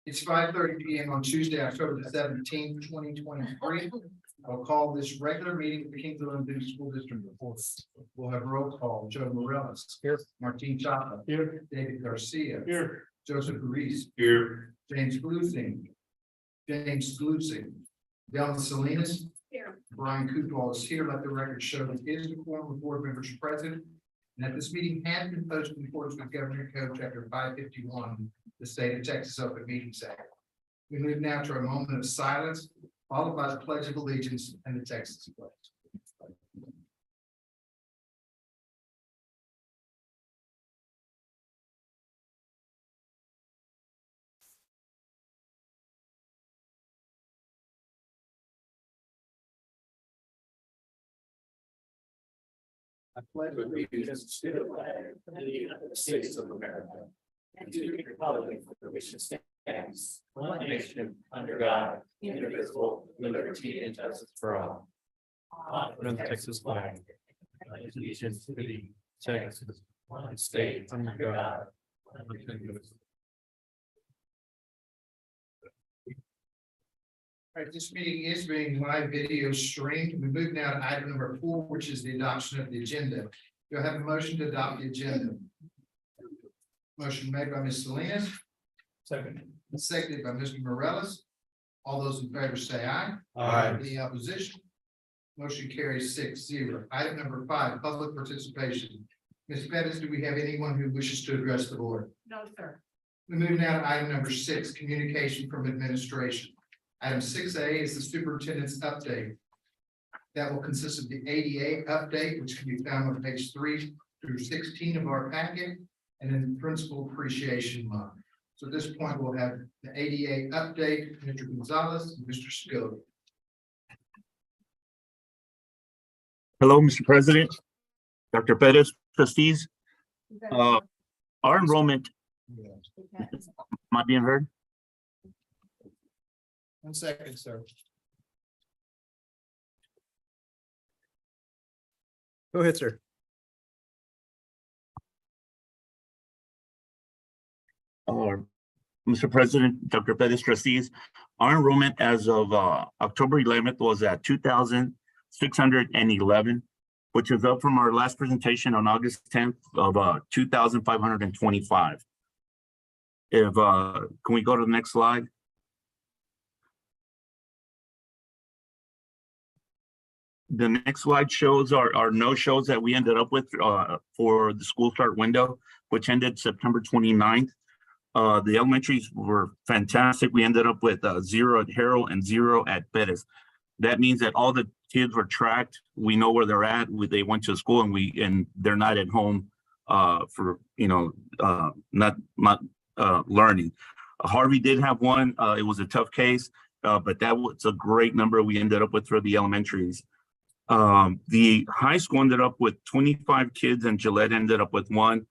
It's 5:30 p.m. on Tuesday, October the 17th, 2023. I'll call this regular meeting of the Kingsland School District report. We'll have roll call. Joe Morales. Here. Martin Chapa. Here. David Garcia. Here. Joseph Reese. Here. James Glusing. Delma Salinas. Here. Brian Coopall is here. Let the record show that he is the quorum of board members present. And that this meeting has been posted in accordance with Governor Code Chapter 551, the State of Texas Open Meetings Act. We move now to a moment of silence, followed by the Pledge of Allegiance and the Texas Pledge. I pledge allegiance to the flag of the United States of America and to the republic for which it stands, one nation under God, indivisible, with liberty and justice for all. Honor the Texas flag. Allegiance to the Texas, one state under God. All right, this meeting is being live video streamed. We move now to item number 4, which is the adoption of the agenda. You'll have a motion to adopt the agenda. Motion made by Ms. Salinas. Second. Seconded by Mr. Morales. All those in favor say aye. Aye. Any opposition? Motion carries 6-0. Item number 5, public participation. Ms. Pettis, do we have anyone who wishes to address the board? No, sir. We move now to item number 6, communication from administration. Item 6A is the superintendent's update. That will consist of the ADA update, which can be found on page 3 through 16 of our packet, and then principal appreciation month. So at this point, we'll have the ADA update, Mr. Gonzalez and Mr. Scobie. Hello, Mr. President, Dr. Pettis, trustees. Our enrollment, am I being heard? 1 second, sir. Go ahead, sir. Mr. President, Dr. Pettis, trustees, our enrollment as of October 11th was at 2,611, which is up from our last presentation on August 10th of 2,525. If can we go to the next slide? The next slide shows our no-shows that we ended up with for the school start window, which ended September 29th. The elementaries were fantastic. We ended up with 0 at Harrell and 0 at Pettis. That means that all the kids were tracked. We know where they're at. They went to school and they're not at home for not learning. Harvey did have one. It was a tough case, but that was a great number we ended up with for the elementaries. The high school ended up with 25 kids and Gillette ended up with 1.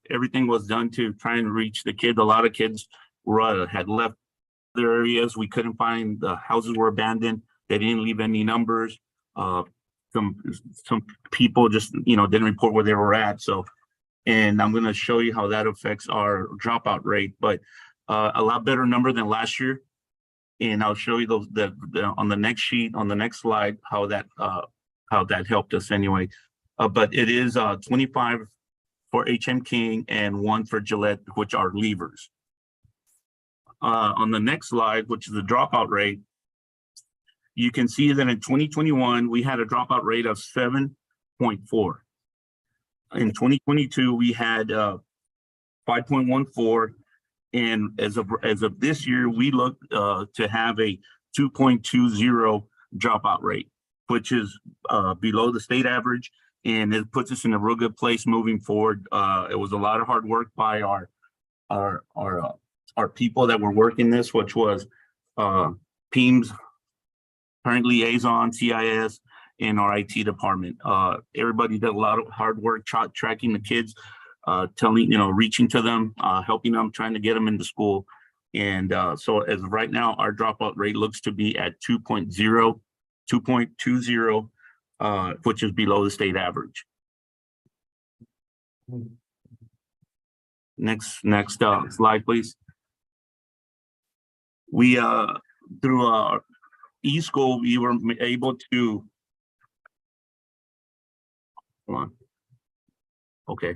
Everything was done to try and reach the kids. A lot of kids had left their areas. We couldn't find, the houses were abandoned. They didn't leave any numbers. Some people just, didn't report where they were at. So, and I'm going to show you how that affects our dropout rate, but a lot better number than last year. And I'll show you those on the next sheet, on the next slide, how that helped us anyway. But it is 25 for HM King and 1 for Gillette, which are leavers. On the next slide, which is the dropout rate, you can see that in 2021, we had a dropout rate of 7.4. In 2022, we had 5.14. And as of this year, we look to have a 2.20 dropout rate, which is below the state average, and it puts us in a real good place moving forward. It was a lot of hard work by our people that were working this, which was PEAMS, parent liaison, CIS, and our IT department. Everybody did a lot of hard work tracking the kids. Reaching to them, helping them, trying to get them into school. And so as of right now, our dropout rate looks to be at 2.20, which is below the state average. Next slide, please. We, through eSchool, we were able to, hold on. Okay.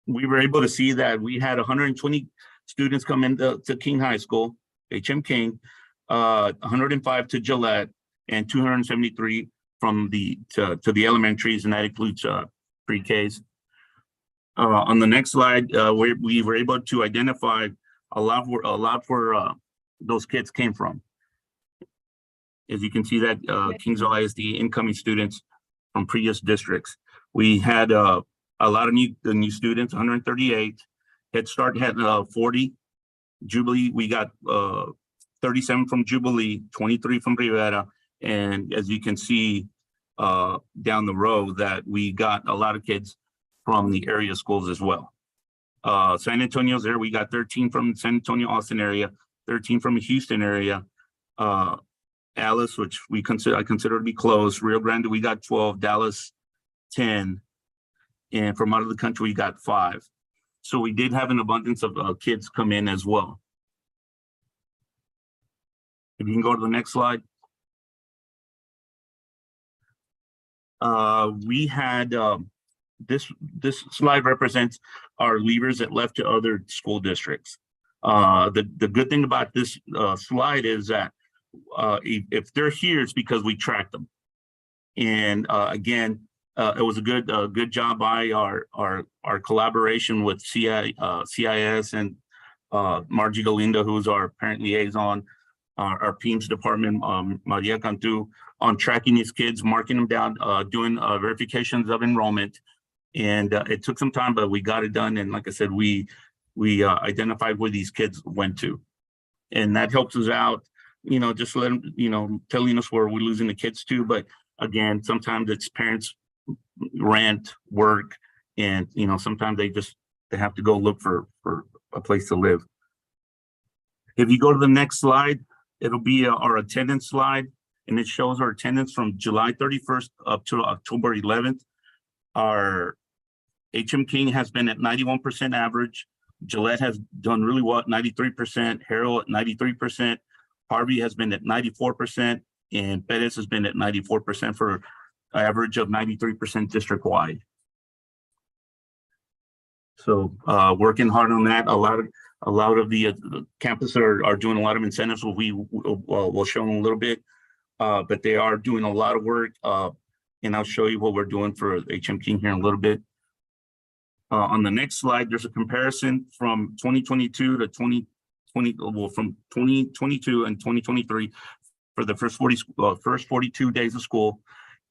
We were able to see that we had 120 students come into King High School, HM King, 105 to Gillette, and 273 from to the elementaries, and that includes pre-Ks. On the next slide, we were able to identify a lot where those kids came from. As you can see that Kingsville ISD incoming students from previous districts. We had a lot of new students, 138. Head Start had 40. Jubilee, we got 37 from Jubilee, 23 from Rivera. And as you can see down the road, that we got a lot of kids from the area schools as well. San Antonio's there, we got 13 from San Antonio, Austin area, 13 from the Houston area. Alice, which I consider to be close. Rio Grande, we got 12, Dallas, 10. And from out of the country, we got 5. So we did have an abundance of kids come in as well. If you can go to the next slide. We had, this slide represents our leavers that left to other school districts. The good thing about this slide is that if they're here, it's because we tracked them. And again, it was a good job by our collaboration with CIS and Margie Galindo, who's our parent liaison, our PEMS department, Maria Cantu, on tracking these kids, marking them down, doing verifications of enrollment. And it took some time, but we got it done. And like I said, we identified where these kids went to. And that helps us out, just let them, telling us where we're losing the kids to. But again, sometimes it's parents rent, work, and sometimes they have to go look for a place to live. If you go to the next slide, it'll be our attendance slide, and it shows our attendance from July 31st up to October 11th. Our HM King has been at 91% average. Gillette has done really well at 93%, Harrell at 93%, Harvey has been at 94%, and Perez has been at 94% for an average of 93% district-wide. So working hard on that. A lot of the campuses are doing a lot of incentives. We'll show them a little bit, but they are doing a lot of work. And I'll show you what we're doing for HM King here in a little bit. On the next slide, there's a comparison from 2022 to 2020, well, from 2022 and 2023 for the first 42 days of school.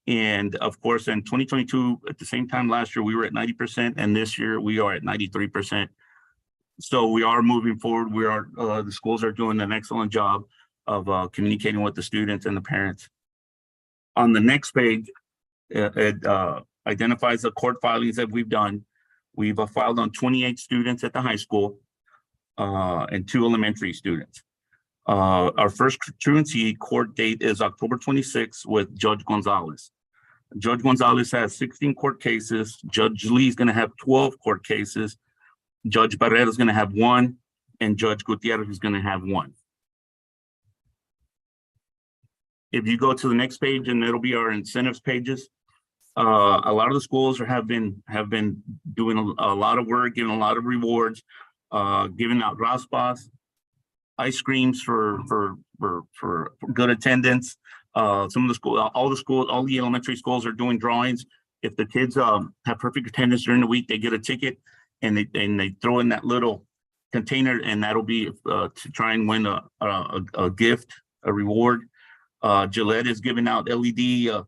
And of course, in 2022, at the same time last year, we were at 90%, and this year we are at 93%. So we are moving forward. The schools are doing an excellent job of communicating with the students and the parents. On the next page, it identifies the court filings that we've done. We've filed on 28 students at the high school and 2 elementary students. Our first truancy court date is October 26th with Judge Gonzalez. Judge Gonzalez has 16 court cases. Judge Lee is going to have 12 court cases. Judge Barrera is going to have 1, and Judge Gutierrez is going to have 1. If you go to the next page, and it'll be our incentives pages. A lot of the schools have been doing a lot of work, giving a lot of rewards, giving out raspas, ice creams for good attendance. Some of the schools, all the elementary schools are doing drawings. If the kids have perfect attendance during the week, they get a ticket, and they throw in that little container, and that'll be to try and win a gift, a reward. Gillette is giving out LED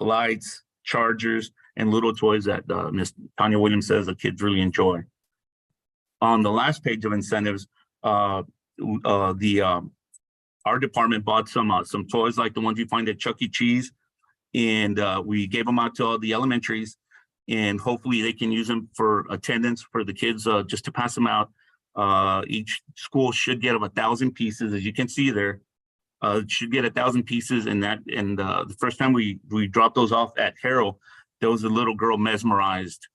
lights, chargers, and little toys that Ms. Tanya Williams says the kids really enjoy. On the last page of incentives, our department bought some toys like the ones you find at Chuck E. Cheese, and we gave them out to all the elementaries, and hopefully they can use them for attendance for the kids, just to pass them out. Each school should get 1,000 pieces, as you can see there. Should get 1,000 pieces, and the first time we dropped those off at Harrell, there was a little girl mesmerized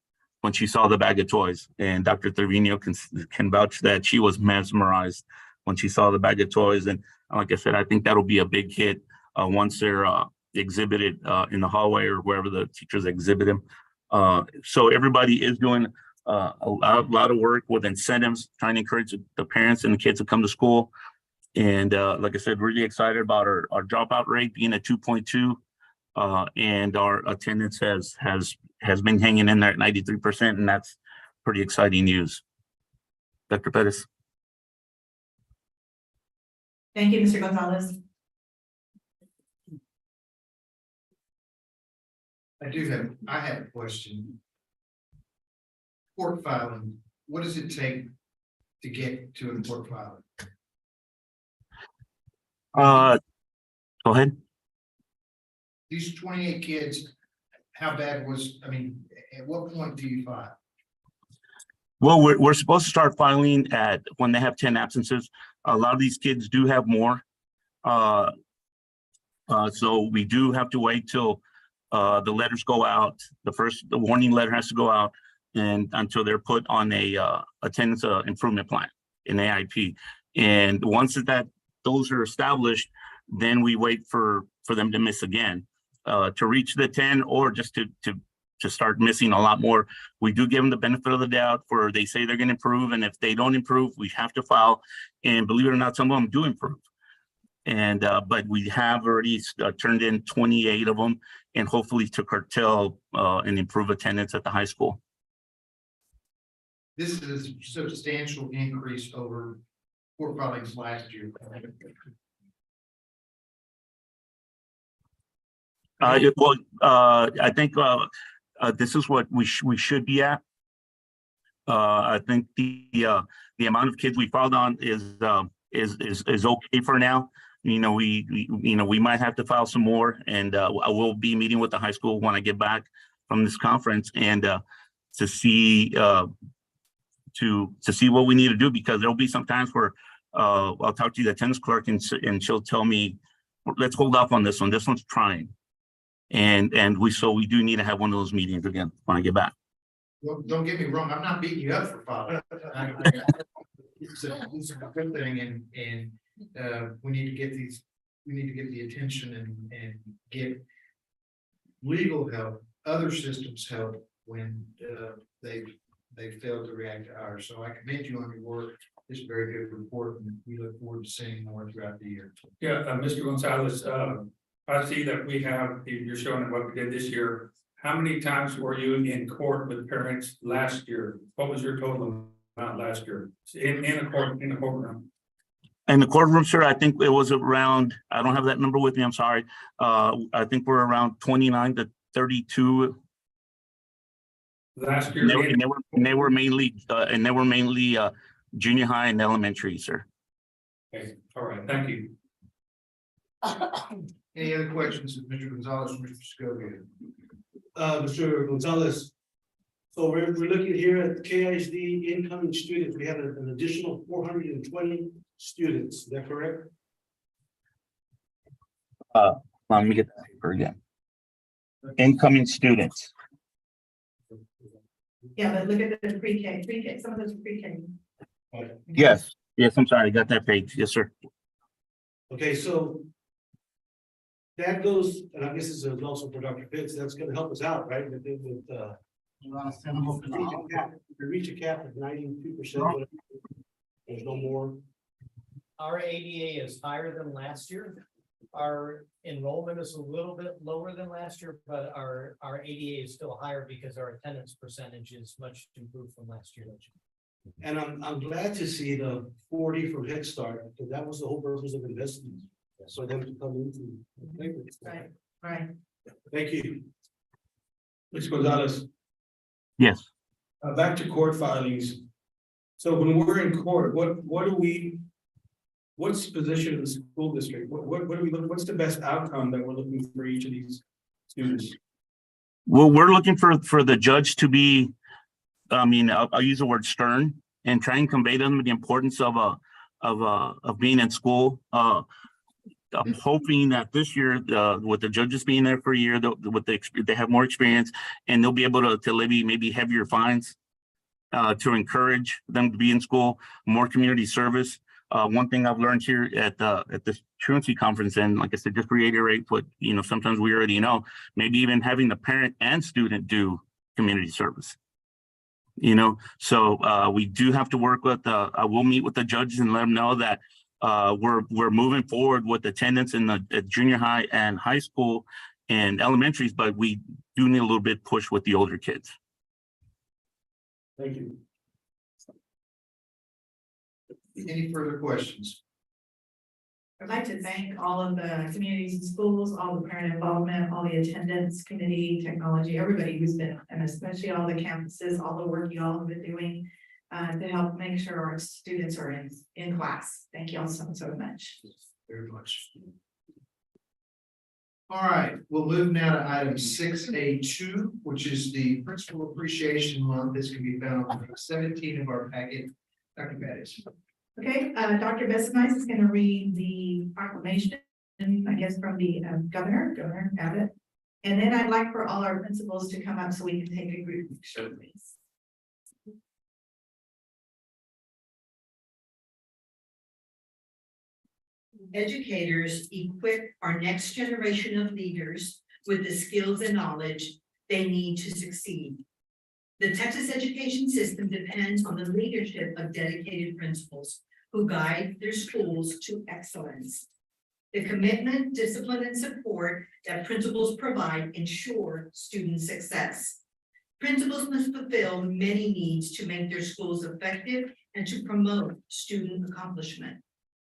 when she saw the bag of toys. And Dr. Trevino can vouch that she was mesmerized when she saw the bag of toys. And like I said, I think that'll be a big hit once they're exhibited in the hallway or wherever the teachers exhibit them. So everybody is doing a lot of work with incentives, trying to encourage the parents and the kids to come to school. And like I said, really excited about our dropout rate being at 2.2. And our attendance has been hanging in there at 93%, and that's pretty exciting news. Dr. Pettis. Thank you, Mr. Gonzalez. I have a question. Court filing, what does it take to get to a court filing? Go ahead. These 28 kids, how bad was, I mean, at what point do you file? Well, we're supposed to start filing at when they have 10 absences. A lot of these kids do have more. So we do have to wait till the letters go out. The warning letter has to go out, and until they're put on a attendance improvement plan, an AIP. And once those are established, then we wait for them to miss again. To reach the 10 or just to start missing a lot more. We do give them the benefit of the doubt for they say they're going to improve. And if they don't improve, we have to file. And believe it or not, some of them do improve. And but we have already turned in 28 of them, and hopefully to curtail and improve attendance at the high school. This is a substantial increase over court filings last year. I think this is what we should be at. I think the amount of kids we filed on is okay for now. You know, we might have to file some more, and I will be meeting with the high school when I get back from this conference, and to see what we need to do, because there'll be some times where I'll talk to the attendance clerk and she'll tell me, let's hold off on this one. This one's trying. And we do need to have one of those meetings again when I get back. Well, don't get me wrong, I'm not beating you up for filing. It's a good thing, and we need to get the attention and get legal help, other systems help when they've failed to react to ours. So I commend you on your work. It's a very good report, and we look forward to seeing more throughout the year. Yeah, Mr. Gonzalez, I see that you're showing what we did this year. How many times were you in court with parents last year? What was your total amount last year in the courtroom? In the courtroom, sir, I think it was around, I don't have that number with me, I'm sorry. I think we're around 29 to 32. Last year. And they were mainly junior high and elementary, sir. Okay, all right, thank you. Any other questions of Mr. Gonzalez or Mr. Scoville? Mr. Gonzalez, so we're looking here at KISD incoming students. We have an additional 420 students. Is that correct? Let me get that paper again. Incoming students. Yeah, but look at the pre-K, some of those are pre-K. Yes, I'm sorry, I got that page. Yes, sir. Okay, so that goes, and I guess this is also for Dr. Pitts, that's gonna help us out, right? With we reach a cap of 92%. There's no more. Our ADA is higher than last year. Our enrollment is a little bit lower than last year, but our ADA is still higher because our attendance percentage is much improved from last year. And I'm glad to see the 40 from Head Start, because that was the whole purpose of investment. So them to come into. Right. Thank you. Mr. Gonzalez, Yes. back to court filings. So when we're in court, what's the position of the school district? What do we look? What's the best outcome that we're looking for each of these students? Well, we're looking for the judge to be, I mean, I'll use the word stern and try and convey to them the importance of being in school. I'm hoping that this year, with the judges being there for a year, they have more experience and they'll be able to levy maybe heavier fines to encourage them to be in school, more community service. One thing I've learned here at this truancy conference, and like I said, just reiterate what, sometimes we already know, maybe even having the parent and student do community service. So we do have to work with, I will meet with the judges and let them know that we're moving forward with attendance in the junior high and high school and elementaries, but we do need a little bit push with the older kids. Thank you. Any further questions? I'd like to thank all of the communities and schools, all the parent involvement, all the attendance committee, technology, everybody who's been, and especially all the campuses, all the work you all have been doing to help make sure our students are in class. Thank you all so much. Very much. All right, we'll move now to item 6A2, which is the Principal Appreciation Month. This can be found on page 17 of our packet. Dr. Bettis. Okay, Dr. Bessemeis is going to read the proclamation, I guess, from the Governor Abbott. And then I'd like for all our principals to come up so we can take a group picture, please. Educators equip our next generation of leaders with the skills and knowledge they need to succeed. The Texas education system depends on the leadership of dedicated principals who guide their schools to excellence. The commitment, discipline, and support that principals provide ensure student success. Principals must fulfill many needs to make their schools effective and to promote student accomplishment.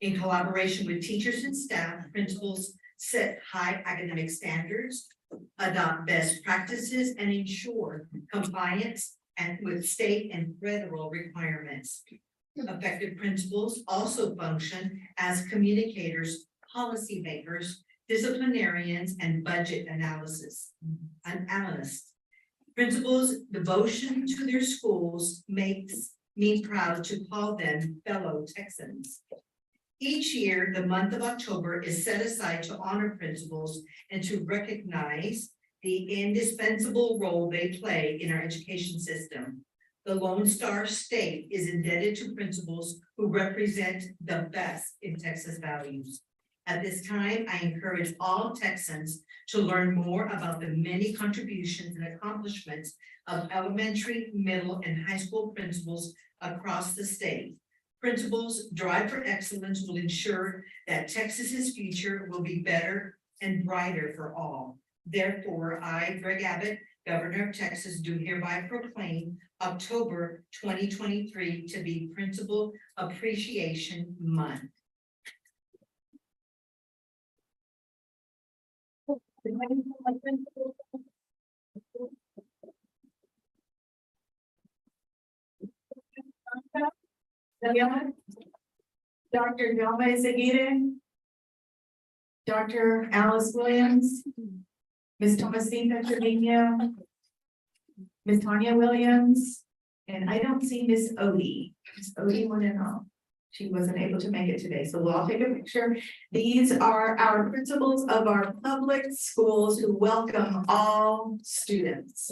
In collaboration with teachers and staff, principals set high academic standards, adopt best practices, and ensure compliance with state and federal requirements. Effective principals also function as communicators, policymakers, disciplinarians, and budget analysts. Principals' devotion to their schools makes me proud to call them fellow Texans. Each year, the month of October is set aside to honor principals and to recognize the indispensable role they play in our education system. The Lone Star State is indebted to principals who represent the best in Texas values. At this time, I encourage all Texans to learn more about the many contributions and accomplishments of elementary, middle, and high school principals across the state. Principals' drive for excellence will ensure that Texas's future will be better and brighter for all. Therefore, I, Greg Abbott, Governor of Texas, do hereby proclaim October 2023 to be Principal Appreciation Month. Dr. Gomez Aguirre, Dr. Alice Williams, Ms. Thomasina Trevino, Ms. Tanya Williams, and I don't see Miss Odie. Miss Odie went in home. She wasn't able to make it today, so we'll all take a picture. These are our principals of our public schools who welcome all students.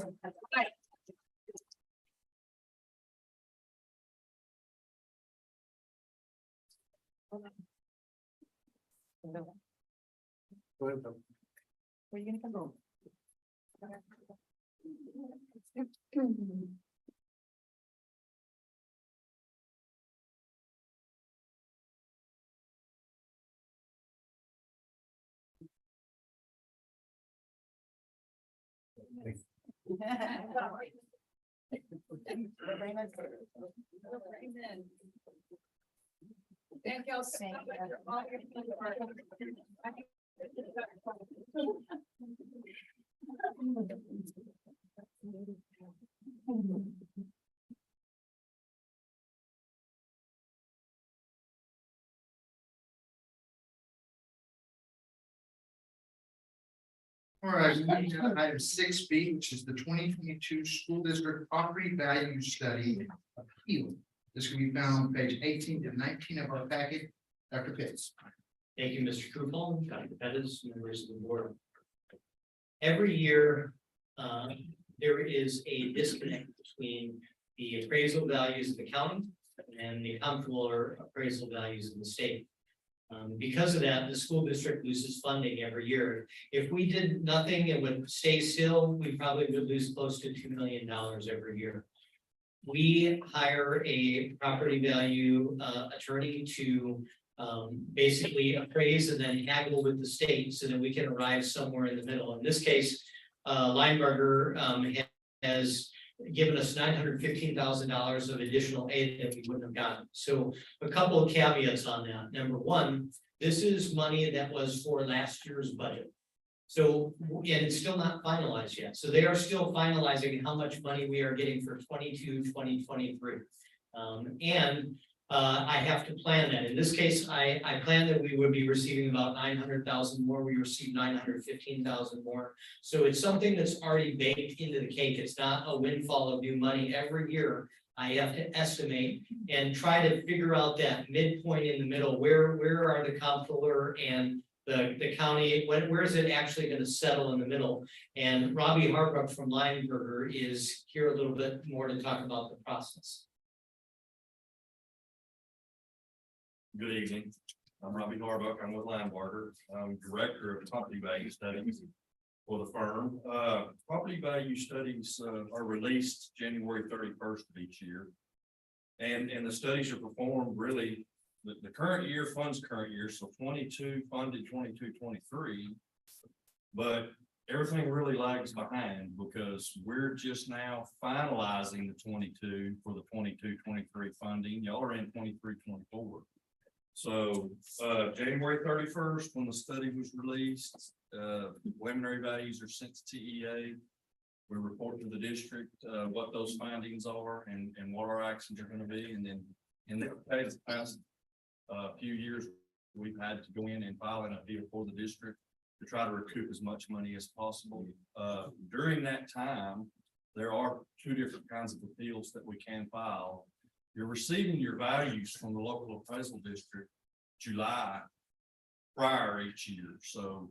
Where are you gonna come home? Thank you. All right, moving to item 6B, which is the 2022 School District Property Value Study Appeal. This can be found on page 18 to 19 of our packet. Dr. Pitts. Thank you, Mr. Krupa, Dr. Pettis, members of the board. Every year, there is a disconnect between the appraisal values of the county and the comptroller appraisal values of the state. Because of that, the school district loses funding every year. If we did nothing and would stay still, we probably would lose close to $2 million every year. We hire a property value attorney to basically appraise and then haggle with the state so that we can arrive somewhere in the middle. In this case, Lineberger has given us $915,000 of additional aid that we wouldn't have gotten. So a couple of caveats on that. Number one, this is money that was for last year's budget. So, and it's still not finalized yet. So they are still finalizing how much money we are getting for 2023. I have to plan that. In this case, I plan that we would be receiving about 900,000 more. We received 915,000 more. So it's something that's already baked into the cake. It's not a windfall of new money every year. I have to estimate and try to figure out that midpoint in the middle. Where are the comptroller and the county? Where is it actually going to settle in the middle? And Robbie Harbrook from Lineberger is here a little bit more to talk about the process. Good evening. I'm Robbie Harbuck. I'm with Lineberger. I'm Director of Property Value Studies for the firm. Property value studies are released January 31st of each year. And the studies are performed really, the current year funds current year, so 22 funded 22-23. But everything really lags behind because we're just now finalizing the 22 for the 22-23 funding. Y'all are in 23-24. So January 31st, when the study was released, preliminary values are sent to TEA. We report to the district what those findings are and what our actions are going to be. And then in the past few years, we've had to go in and file an appeal for the district to try to recoup as much money as possible. During that time, there are two different kinds of appeals that we can file. You're receiving your values from the local appraisal district July prior each year. So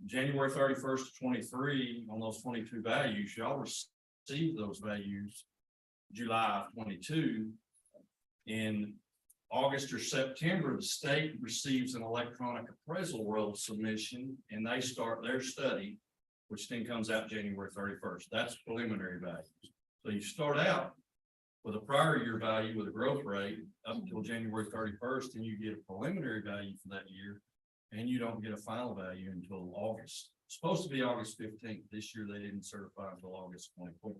January 31st to 23 on those 22 values, y'all receive those values July of 22. In August or September, the state receives an electronic appraisal roll submission and they start their study, which then comes out January 31st. That's preliminary values. So you start out with a prior year value with a growth rate up until January 31st, and you get a preliminary value for that year, and you don't get a final value until August. It's supposed to be August 15th. This year they didn't certify until August 24th.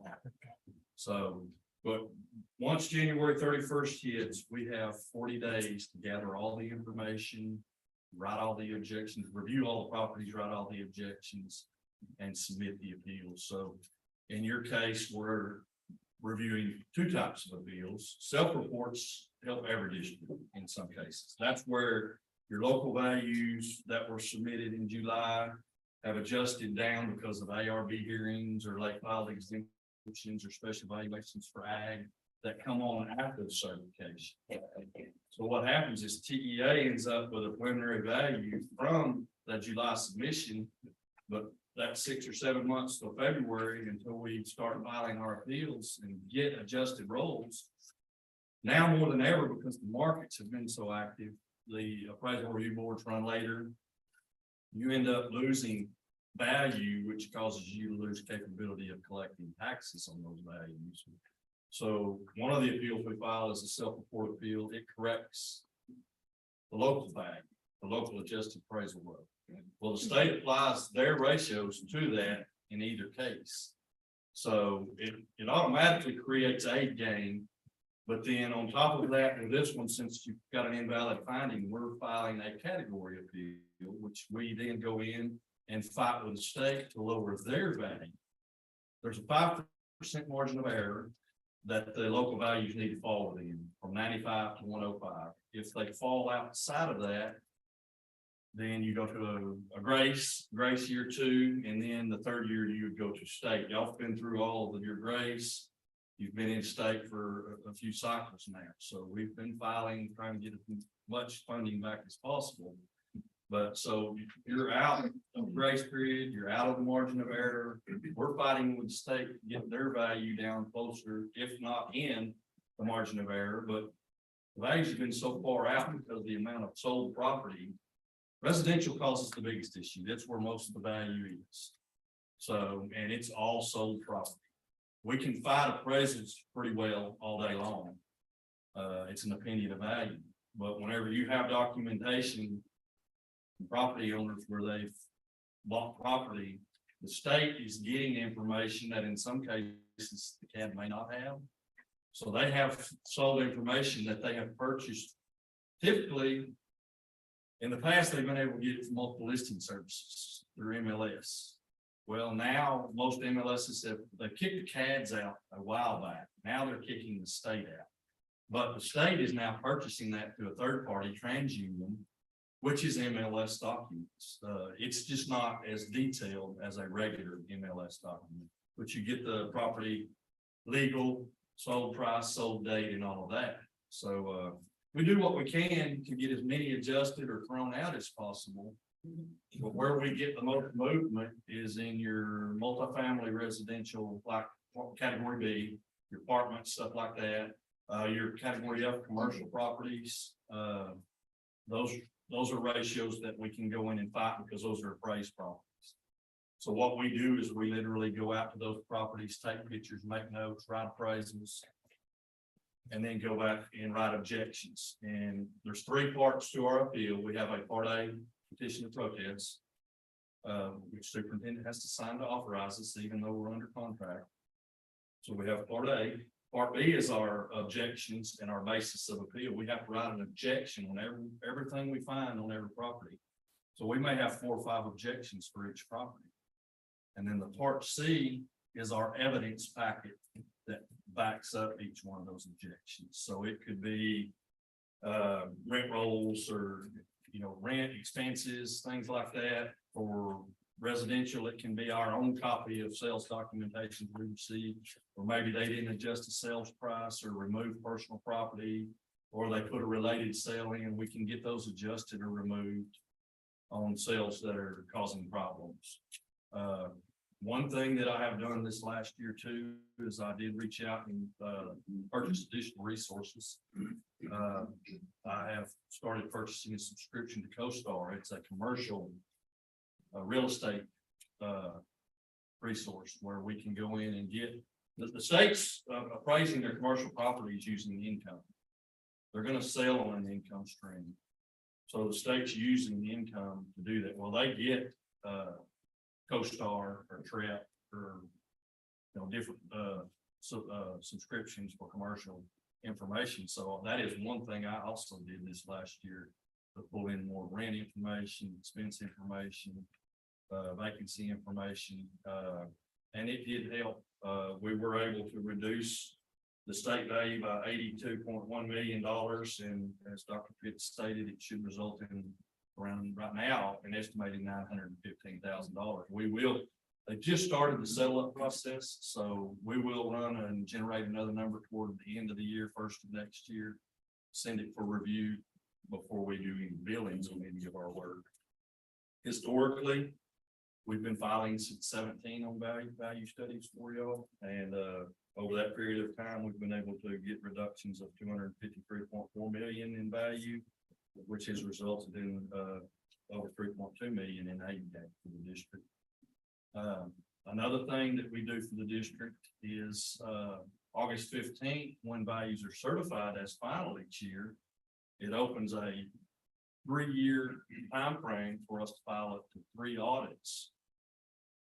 So, but once January 31st hits, we have 40 days to gather all the information, write all the objections, review all the properties, write all the objections, and submit the appeals. So in your case, we're reviewing two types of appeals. Self-reports help every district in some cases. That's where your local values that were submitted in July have adjusted down because of ARB hearings or late filed exemptions or special evaluations for ag that come on after the certification. So what happens is TEA ends up with a preliminary value from that July submission, but that's 6 or 7 months till February until we start filing our appeals and get adjusted rolls. Now more than ever, because the markets have been so active, the appraisal review boards run later. You end up losing value, which causes you to lose capability of collecting taxes on those values. So one of the appeals we file is a self-report appeal. It corrects the local value, the local adjusted appraisal roll. Well, the state applies their ratios to that in either case. So it automatically creates a gain. But then on top of that, with this one, since you've got an invalid finding, we're filing a category appeal, which we then go in and fight with the state to lower their value. There's a 5% margin of error that the local values need to fall within, from 95 to 105. If they fall outside of that, then you go to a grace year 2, and then the third year you would go to state. Y'all have been through all of your grace. You've been in state for a few cycles now. So we've been filing, trying to get as much funding back as possible. But so you're out of grace period, you're out of the margin of error. We're fighting with the state to get their value down closer, if not in the margin of error, but the values have been so far out because of the amount of sold property. Residential causes the biggest issue. That's where most of the value is. So, and it's all sold property. We can fight appraisals pretty well all day long. It's an opinion of value, but whenever you have documentation, property owners where they've bought property, the state is getting information that in some cases the CAD may not have. So they have sold information that they have purchased. Typically, in the past, they've been able to get it from multiple listing services through MLS. Well, now most MLSs they've kicked the CADs out a while back. Now they're kicking the state out. But the state is now purchasing that to a third party, TransUnion, which is MLS documents. It's just not as detailed as a regular MLS document, but you get the property legal, sold price, sold date, and all of that. So we do what we can to get as many adjusted or thrown out as possible. But where we get the most movement is in your multifamily residential, like category B, your apartments, stuff like that. Your category F commercial properties, those are ratios that we can go in and fight because those are appraised properties. So what we do is we literally go out to those properties, take pictures, make notes, write appraisals, and then go back and write objections. And there's 3 parts to our appeal. We have a part A, petition of protest, which superintendent has to sign to authorize us, even though we're under contract. So we have part A. Part B is our objections and our basis of appeal. We have to write an objection on everything we find on every property. So we may have 4 or 5 objections for each property. And then the part C is our evidence packet that backs up each one of those objections. So it could be rent rolls or, rent expenses, things like that. For residential, it can be our own copy of sales documentation we received, or maybe they didn't adjust the sales price or remove personal property, or they put a related sale in. We can get those adjusted or removed on sales that are causing problems. One thing that I have done this last year too is I did reach out and purchase additional resources. I have started purchasing a subscription to CoStar. It's a commercial real estate resource where we can go in and get the state's appraising their commercial properties using the income. They're going to sell on an income stream. So the state's using the income to do that. Well, they get CoStar or TREP or different subscriptions for commercial information. So that is one thing I also did this last year, to pull in more rent information, expense information, vacancy information, and it did help. We were able to reduce the state value by $82.1 million, and as Dr. Pitts stated, it should result in around right now an estimated $915,000. They just started the settle up process, so we will run and generate another number toward the end of the year, first of next year, send it for review before we do any billings on any of our work. Historically, we've been filing since 17 on value studies for y'all, and over that period of time, we've been able to get reductions of $253.4 million in value, which has resulted in over $3.2 million in aid for the district. Another thing that we do for the district is August 15th, when values are certified as final each year, it opens a 3-year time frame for us to file up to 3 audits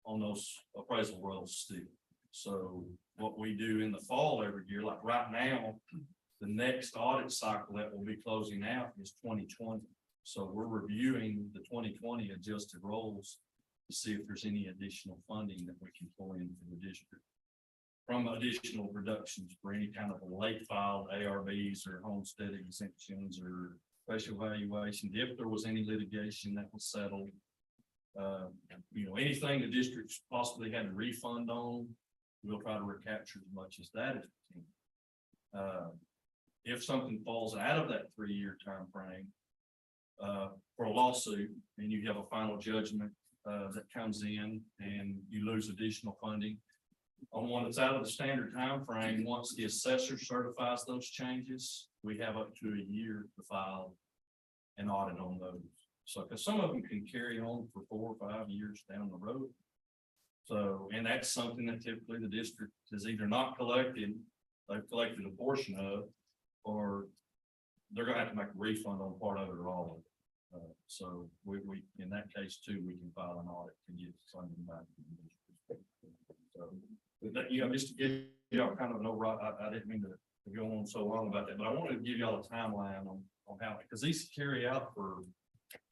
on those appraisal rolls still. So what we do in the fall every year, like right now, the next audit cycle that will be closing out is 2020. So we're reviewing the 2020 adjusted rolls to see if there's any additional funding that we can pull in for the district from additional reductions for any kind of late filed ARBs or homestead exemptions or special valuations. If there was any litigation that was settled, anything the district's possibly had a refund on, we'll try to recapture as much as that as we can. If something falls out of that 3-year time frame, for a lawsuit, and you have a final judgment, that comes in and you lose additional funding. On one that's out of the standard time frame, once the assessor certifies those changes, we have up to a year to file an audit on those. So, because some of them can carry on for 4 or 5 years down the road. So, and that's something that typically the district has either not collected, they've collected a portion of, or they're gonna have to make a refund on part of it or all of it. So we, in that case too, we can file an audit to get funding back. So, with that, just to give y'all kind of an overall, I didn't mean to go on so long about that, but I wanted to give y'all a timeline on how, because these carry out for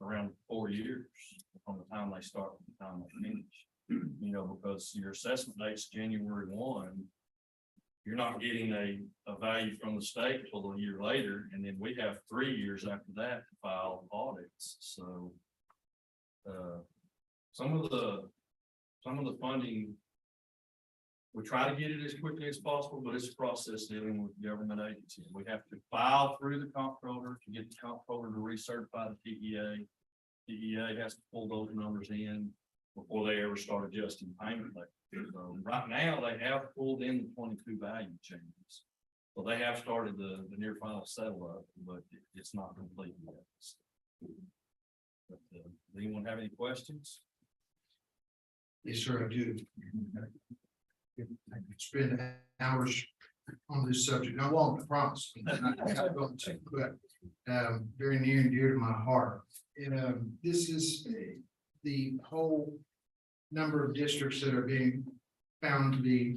around 4 years from the time they start to the time they finish. Because your assessment date's January 1, you're not getting a value from the state till a year later, and then we have 3 years after that to file audits. So some of the funding, we try to get it as quickly as possible, but it's a process dealing with government agencies. We have to file through the comptroller to get the comptroller to recertify the TEA. TEA has to pull those numbers in before they ever start adjusting payment. So right now, they have pulled in the 22 value changes. So they have started the near final settle up, but it's not complete yet. But, does anyone have any questions? Yes, sir, I do. I could spend hours on this subject. I won't, I promise. But very near and dear to my heart. And this is the whole number of districts that are being found to be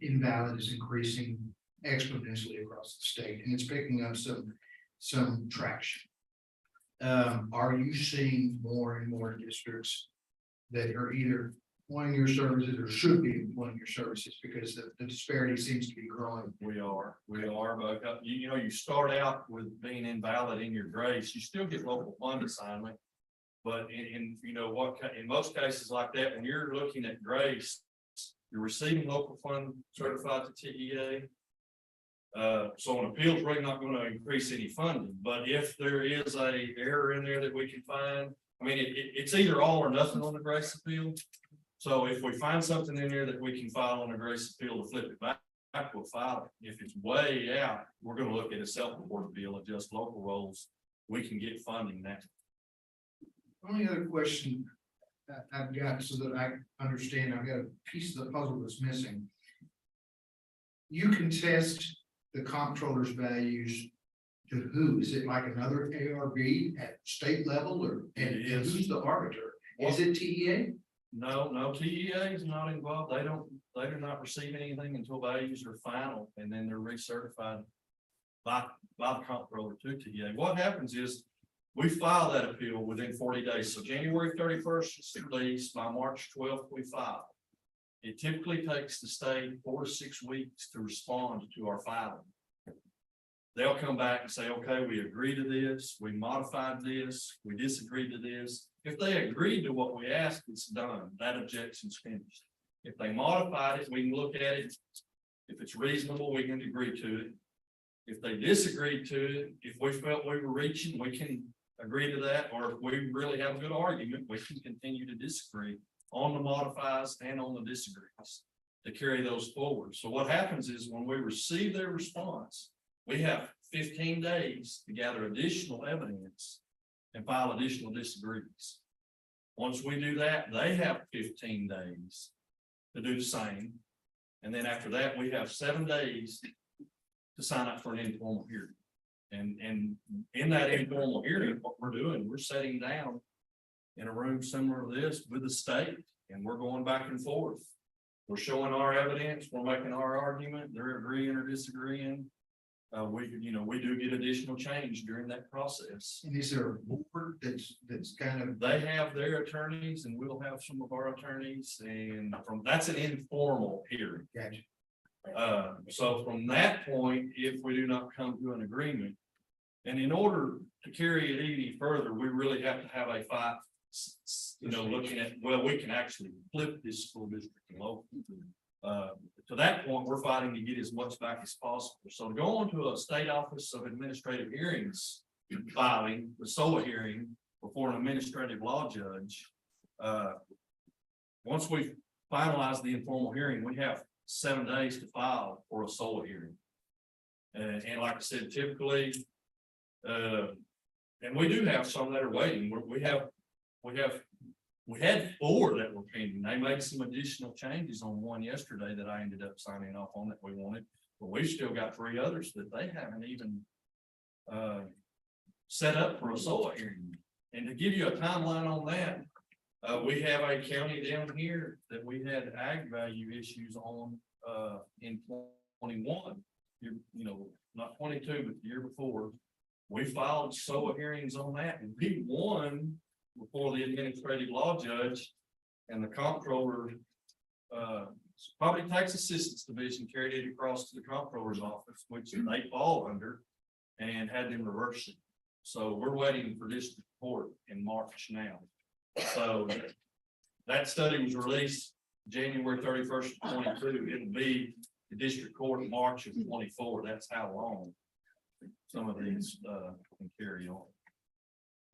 invalid is increasing exponentially across the state, and it's picking up some traction. Are you seeing more and more districts that are either wanting your services or should be wanting your services because the disparity seems to be growing? We are, but you start out with being invalid in your grace, you still get local fund assignment. But in most cases like that, when you're looking at grace, you're receiving local fund certified to TEA. So an appeals rate not going to increase any funding, but if there is a error in there that we can find, it's either all or nothing on the grace appeal. So if we find something in there that we can file on a grace appeal to flip it back, we'll file it. If it's way out, we're going to look at a self-report appeal, adjust local roles. We can get funding now. Only other question I've got so that I understand, I've got a piece of the puzzle that's missing. You can test the comptroller's values to who? Is it like another ARB at state level and who's the arbiter? Is it TEA? No, TEA is not involved. They do not receive anything until values are final, and then they're recertified by the comptroller to TEA. What happens is we file that appeal within 40 days. So January 31st is released, by March 12th, we file. It typically takes the state 4 to 6 weeks to respond to our filing. They'll come back and say, okay, we agree to this, we modified this, we disagreed to this. If they agreed to what we asked, it's done. That objection's finished. If they modified it, we can look at it. If it's reasonable, we can agree to it. If they disagreed to it, if we felt we were reaching, we can agree to that. Or if we really have a good argument, we can continue to disagree on the modifies and on the disagrees to carry those forward. So what happens is when we receive their response, we have 15 days to gather additional evidence and file additional disagrees. Once we do that, they have 15 days to do the same. And then after that, we have 7 days to sign up for an informal hearing. And in that informal hearing, what we're doing, we're sitting down in a room similar to this with the state, and we're going back and forth. We're showing our evidence, we're making our argument, they're agreeing or disagreeing. We do get additional change during that process. And is there a board that's kind of? They have their attorneys, and we'll have some of our attorneys, and that's an informal hearing. Gotcha. So from that point, if we do not come to an agreement, and in order to carry it any further, we really have to have a fight, looking at, well, we can actually flip this school district and local. To that point, we're fighting to get as much back as possible. So to go on to a state office of administrative hearings filing, the SOA hearing before an administrative law judge. Once we finalize the informal hearing, we have 7 days to file for a SOA hearing. And like I said, typically, and we do have some that are waiting. We had 4 that were pending. They made some additional changes on one yesterday that I ended up signing off on that we wanted, but we've still got 3 others that they haven't even set up for a SOA hearing. And to give you a timeline on that, we have a county down here that we had ag value issues on in 21. You know, not 22, but the year before. We filed SOA hearings on that, and we won before the administrative law judge, and the comptroller, Property Tax Assistance Division carried it across to the comptroller's office, which they fall under, and had them reverse it. So we're waiting for district court in March now. So that study was released January 31st, 22. It'll be the district court in March of 24. That's how long some of these can carry on.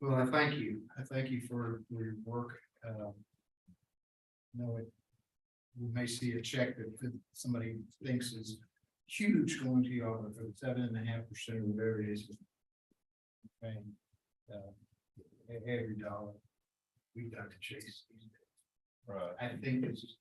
Well, I thank you. I thank you for your work. No, we may see a check that somebody thinks is huge going to y'all for 7.5% or whatever it is. And every dollar we've got to chase these days. Right. I think this is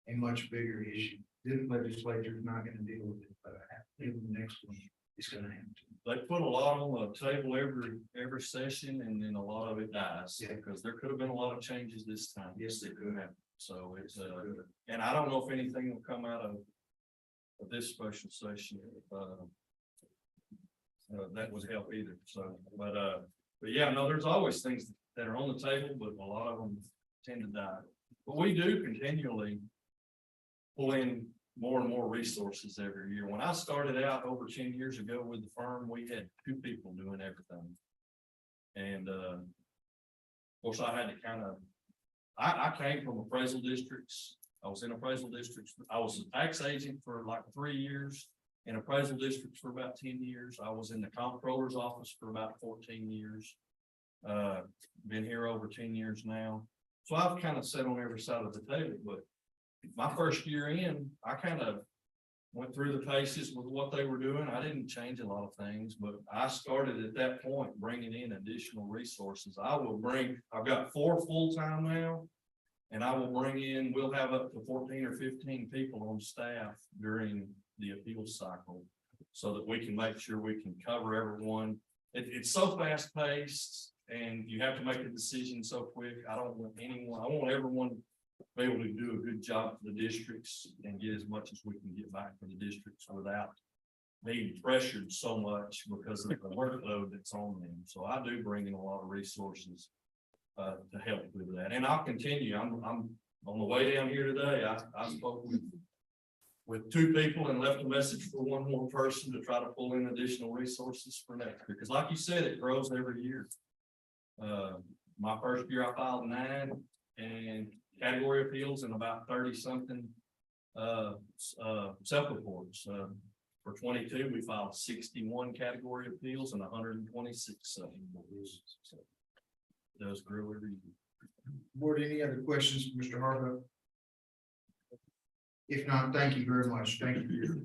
a much bigger issue. This legislature is not going to deal with it, but I think the next one is going to have to. They put a lot on the table every session, and then a lot of it dies. Yeah. Because there could have been a lot of changes this time. Yes, it could have. So it's and I don't know if anything will come out of this special session. That would help either. So, but yeah, no, there's always things that are on the table, but a lot of them tend to die. But we do continually pull in more and more resources every year. When I started out over 10 years ago with the firm, we had 2 people doing everything. And of course, I had to kind of, I came from appraisal districts. I was in appraisal districts. I was a tax agent for like 3 years, in appraisal districts for about 10 years. I was in the comptroller's office for about 14 years. Been here over 10 years now. So I've kind of sat on every side of the table, but my first year in, I kind of went through the paces with what they were doing. I didn't change a lot of things, but I started at that point bringing in additional resources. I've got 4 full-time now, and I will bring in, we'll have up to 14 or 15 people on staff during the appeals cycle so that we can make sure we can cover everyone. It's so fast-paced, and you have to make a decision so quick. I want everyone to be able to do a good job for the districts and get as much as we can get back for the districts without being pressured so much because of the workload that's on them. So I do bring in a lot of resources to help with that, and I'll continue. I'm on the way down here today. I spoke with 2 people and left a message for 1 more person to try to pull in additional resources for next year. Because like you said, it grows every year. My first year I filed 9 and category appeals and about 30 something self-reports. For 22, we filed 61 category appeals and 126 self-reports. So it does grow every year. Board, any other questions for Mr. Harlow? If not, thank you very much. Thank you for your.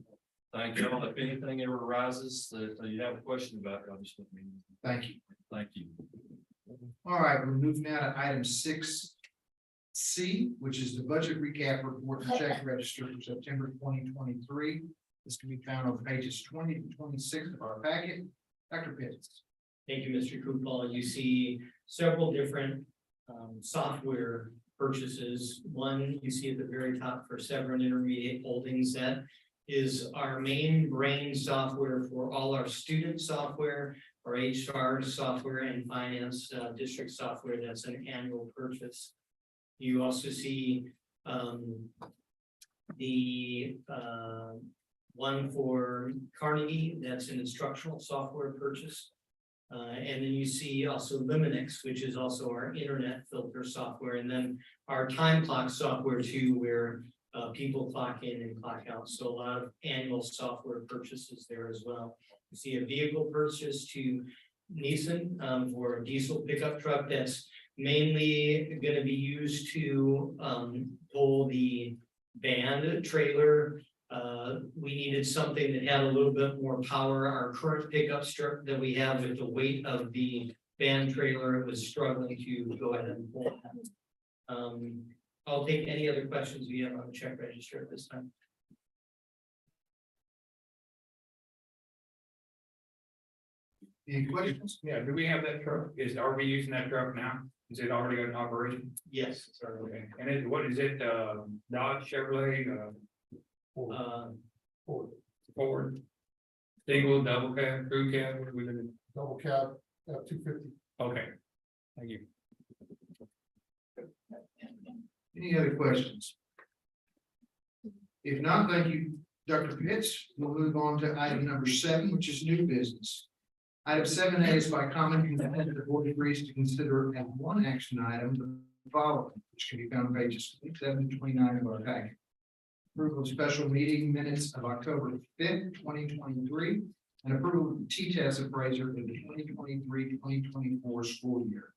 Thank you. If anything ever arises that you have a question about, I'll just let me know. Thank you. Thank you. All right, we're moving now to item 6C, which is the budget recap report and check register for September 2023. This can be found on pages 20 to 26 of our packet. Dr. Pitts. Thank you, Mr. Kupal. You see several different software purchases. One you see at the very top for Severn Intermediate Holdings. That is our main brain software for all our student software, our HR software, and finance district software. That's an annual purchase. You also see the one for Carnegie. That's an instructional software purchase. And then you see also Liminix, which is also our internet filter software, and then our time clock software too, where people clock in and clock out. So a lot of annual software purchases there as well. You see a vehicle purchase to Nissan, for a diesel pickup truck that's mainly gonna be used to, pull the band trailer. We needed something that had a little bit more power. Our current pickup truck that we have with the weight of the band trailer was struggling to go ahead and pull that. I'll take any other questions we have on the check register at this time. Any questions? Yeah, do we have that truck? Are we using that truck now? Is it already in operation? Yes. Okay, and what is it, Dodge, Chevrolet, Ford? Single, double cab, crew cab, what are we looking Double cab, 250. at? Okay, thank you. Any other questions? If not, thank you, Dr. Pitts. We'll move on to item number 7, which is new business. Item 7A is by common consent, the board agrees to consider as one action item the following, which can be found on pages 27 to 29 of our packet. Approval of special meeting minutes of October 5th, 2023, and approval of the T-test appraiser for the 2023-2024 school year.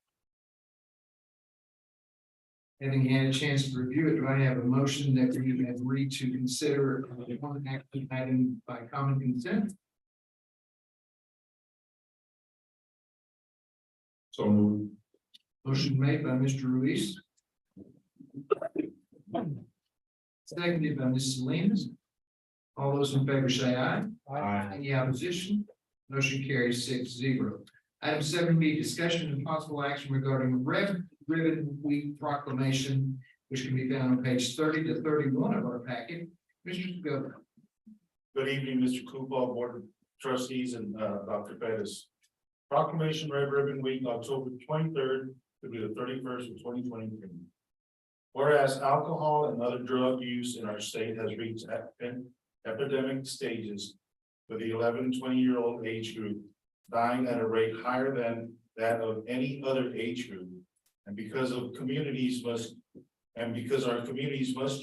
Having had a chance to review it, do I have a motion that we agree to consider one action item by common consent? So moved. Motion made by Mr. Ruiz. Seconded by Mrs. Salinas. All those in favor say aye. Aye. Any opposition? Motion carries 6-0. Item 7B, discussion and possible action regarding Red Ribbon Week proclamation, which can be found on page 30 to 31 of our packet. Mr. Governor. Good evening, Mr. Kupal, Board of Trustees, and Dr. Pettis. Proclamation Red Ribbon Week, October 23rd to be the 31st of 2023. Whereas alcohol and other drug use in our state has reached epidemic stages, with the 11 to 20-year-old age group dying at a rate higher than that of any other age group, and because our communities must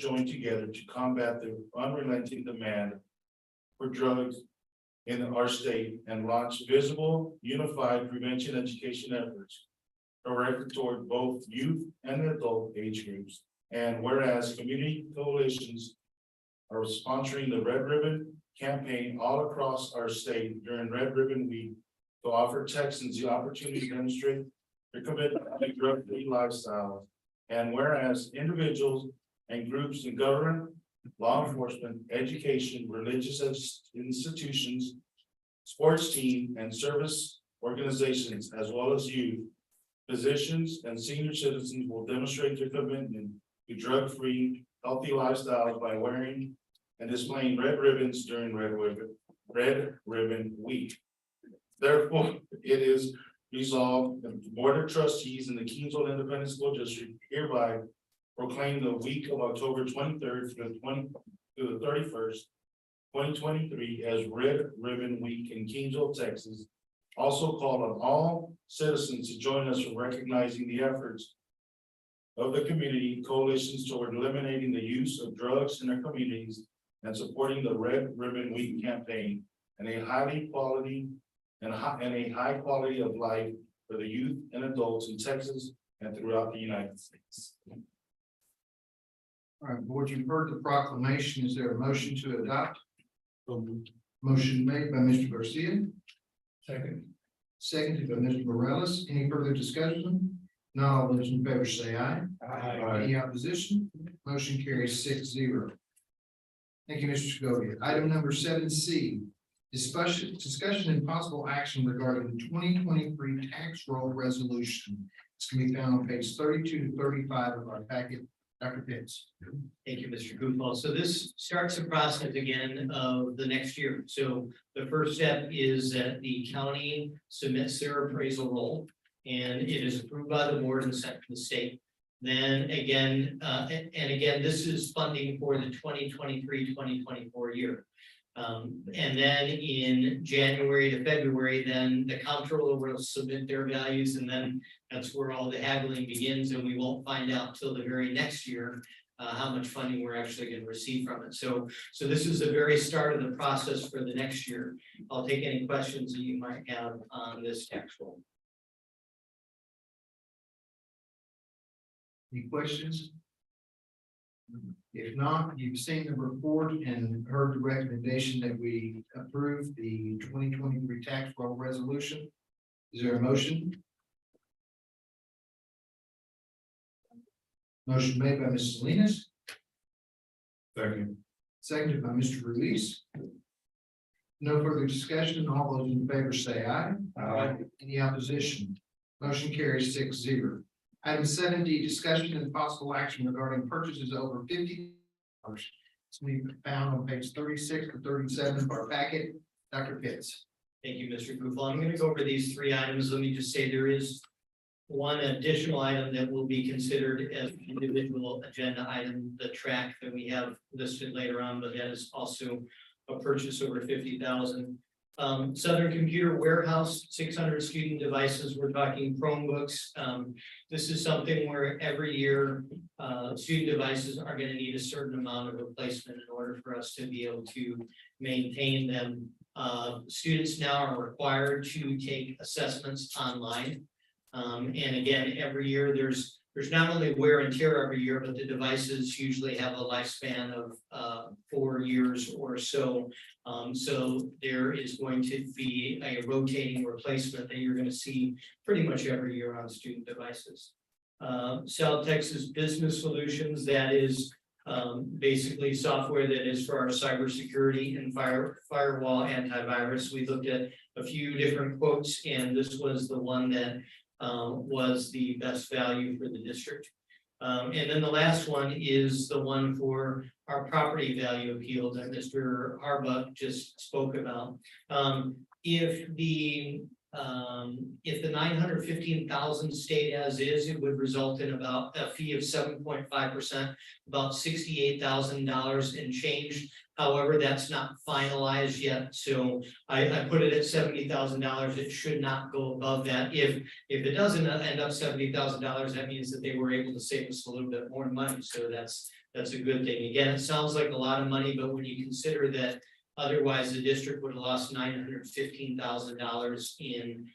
join together to combat the unrelenting demand for drugs in our state and launch visible, unified prevention education efforts directed toward both youth and adult age groups. And whereas community coalitions are sponsoring the Red Ribbon campaign all across our state during Red Ribbon Week to offer Texans the opportunity to demonstrate their commitment to drug-free lifestyle. And whereas individuals and groups in government, law enforcement, education, religious institutions, sports team, and service organizations, as well as youth, physicians, and senior citizens will demonstrate their commitment to drug-free, healthy lifestyles by wearing and displaying red ribbons during Red Ribbon Week. Therefore, it is resolved that the Board of Trustees in the Kingsville Independent School District hereby proclaim the week of October 23rd to the 31st, 2023 as Red Ribbon Week in Kingsville, Texas. Also call on all citizens to join us in recognizing the efforts of the community coalitions toward eliminating the use of drugs in their communities and supporting the Red Ribbon Week campaign and a high quality of life for the youth and adults in Texas and throughout the United States. All right, board, you've heard the proclamation. Is there a motion to adopt? Motion made by Mr. Garcia. Second. Seconded by Mr. Morales. Any further discussion? Not all those in favor say aye. Any opposition? Motion carries 6-0. Thank you, Mr. Segovia. Item number 7C, discussion and possible action regarding the 2023 tax roll resolution. It's going to be found on page 32 to 35 of our packet. Dr. Pitts. Thank you, Mr. Goodall. So this starts the process again of the next year. So the first step is that the county submits their appraisal roll, and it is approved by the board and sent to the state. Then again, this is funding for the 2023-2024 year. And then in January to February, then the comptroller will submit their values, and then that's where all the haggling begins, and we won't find out till the very next year how much funding we're actually going to receive from it. So this is the very start of the process for the next year. I'll take any questions that you might have on this tax roll. Any questions? If not, you've seen the report and heard the recommendation that we approve the 2023 tax roll resolution. Is there a motion? Motion made by Mrs. Salinas, Second. seconded by Mr. Ruiz. No further discussion. All those in favor say aye. Aye. Any opposition? Motion carries 6-0. Item 7D, discussion and possible action regarding purchases over $50. It's to be found on page 36 to 37 of our packet. Dr. Pitts. Thank you, Mr. Gufel. I'm going to go over these three items. Let me just say there is one additional item that will be considered as an individual agenda item, the track that we have listed later on, but that is also a purchase over 50,000. Southern Computer Warehouse, 600 student devices. We're talking Chromebooks. This is something where every year student devices are going to need a certain amount of replacement in order for us to be able to maintain them. Students now are required to take assessments online. And again, every year there's not only wear and tear every year, but the devices usually have a lifespan of 4 years or so. So there is going to be a rotating replacement that you're going to see pretty much every year on student devices. South Texas Business Solutions, that is basically software that is for our cybersecurity and firewall antivirus. We looked at a few different quotes, and this was the one that was the best value for the district. And then the last one is the one for our property value appeal that Mr. Harbuck just spoke about. If the 915,000 stayed as is, it would result in about a fee of 7.5%, about $68,000 in change. However, that's not finalized yet, so I put it at $70,000. It should not go above that. If it doesn't end up $70,000, that means that they were able to save us a little bit more money. So that's a good thing. Again, it sounds like a lot of money, but when you consider that otherwise the district would have lost $915,000 in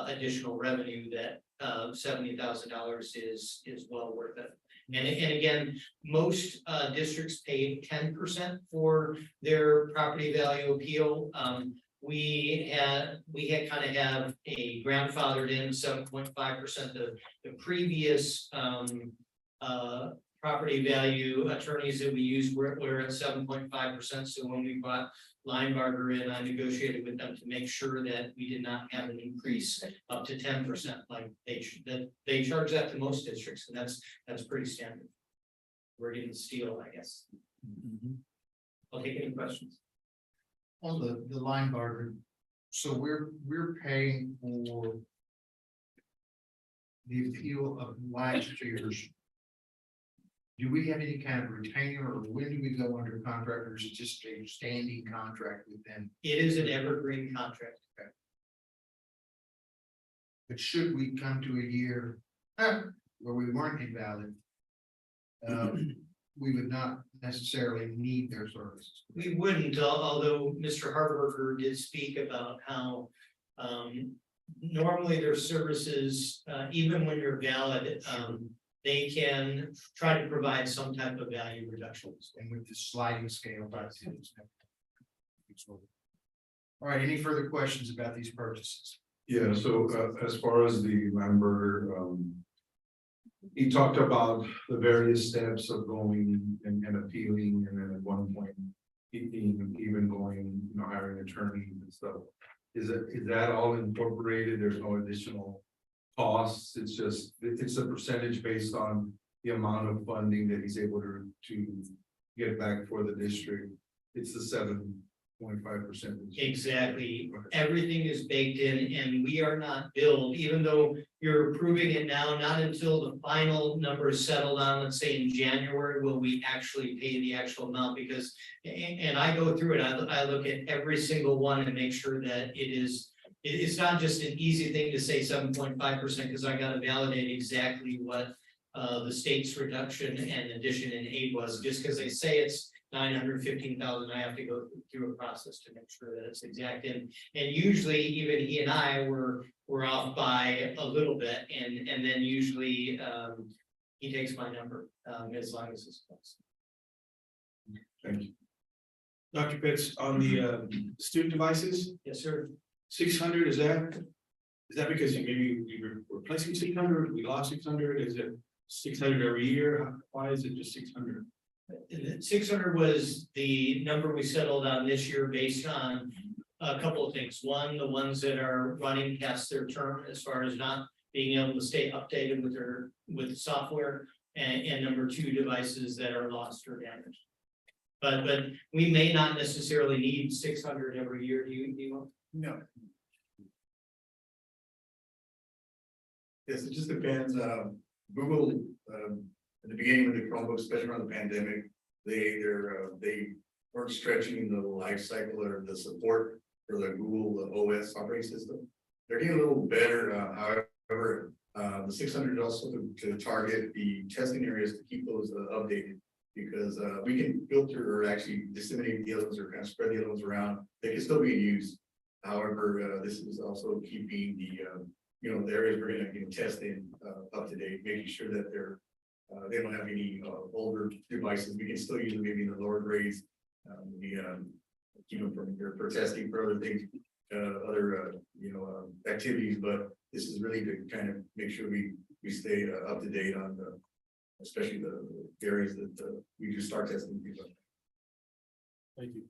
additional revenue, that $70,000 is well worth it. And again, most districts pay 10% for their property value appeal. We had kind of have a grandfathered in 7.5%. The previous property value attorneys that we used were at 7.5%. So when we brought Linebarger in, I negotiated with them to make sure that we did not have an increase up to 10%, like they charge that to most districts, and that's pretty standard. We're getting steel, I guess. I'll take any questions. On the Linebarger, so we're paying for the appeal of last year's. Do we have any kind of retainer, or when do we go under contract, or is it just a standing contract with them? It is an evergreen contract. But should we come to a year where we weren't invalid, we would not necessarily need their services. We wouldn't, although Mr. Harberger did speak about how normally their services, even when you're valid, they can try to provide some type of value reductions. And with the sliding scale. All right, any further questions about these purchases? Yeah, so as far as the Lamberger, he talked about the various steps of going and appealing, and then at one point, even going, hiring attorneys and stuff. Is that all incorporated? There's no additional costs. It's just, it's a percentage based on the amount of funding that he's able to get back for the district. It's the 7.5%. Exactly. Everything is baked in, and we are not billed, even though you're approving it now, not until the final number is settled on, let's say in January, will we actually pay the actual amount, because, and I go through it, I look at every single one and make sure that it's not just an easy thing to say 7.5%, because I got to validate exactly what the state's reduction and addition in aid was, just because they say it's 915,000, I have to go through a process to make sure that it's exact. And usually even he and I were off by a little bit, and then usually he takes my number as long as it's close. Thank you. Dr. Pitts, on the student devices, Yes, sir. 600, is that because maybe you were replacing 600, we lost 600, is it 600 every year? Why is it just 600? 600 was the number we settled on this year based on a couple of things. One, the ones that are running past their term as far as not being able to stay updated with the software, and number two, devices that are lost or damaged. But we may not necessarily need 600 every year. Do you? No. Yes, it just depends. Google, in the beginning of the Chromebook, especially around the pandemic, they weren't stretching the life cycle or the support for the Google OS operating system. They're getting a little better. However, the 600 also to target the testing areas to keep those updated, because we can filter or actually disseminate the others or kind of spread the others around. They can still be used. However, this is also keeping the the areas we're going to test in up to date, making sure that they don't have any older devices. We can still use them maybe in the lower grades. Keep them for testing for other things, other activities. But this is really to kind of make sure we stay up to date on especially the areas that we just start testing. Thank you.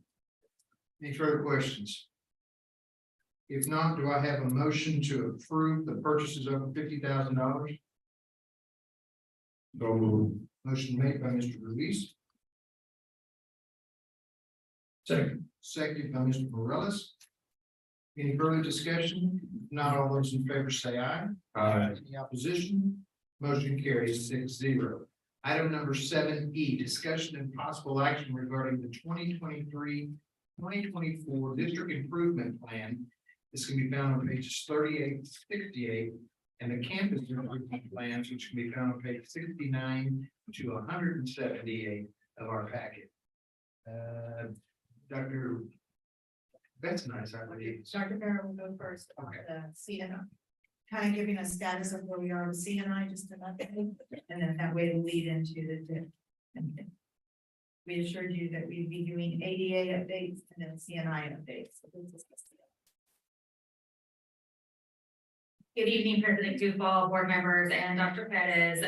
Any further questions? If not, do I have a motion to approve the purchases over $50,000? So moved. Motion made by Mr. Ruiz. Second by Mr. Morales. Any further discussion? If not, all those in favor say aye. Aye. Any opposition? Motion carries 6-0. Item number 7E, discussion and possible action regarding the 2023-2024 district improvement plan. This can be found on pages 38 to 68, and the campus improvement plans, which can be found on page 69 to 178 of our packet. Dr. That's nice, I believe. Dr. Farrell will go first on Okay. the CNI. Kind of giving a status of where we are with CNI, just an update, and then that way to lead into the. We assured you that we'd be doing ADA updates and then CNI updates. So this is the Good evening, President Duval, board members, and Dr. Perez.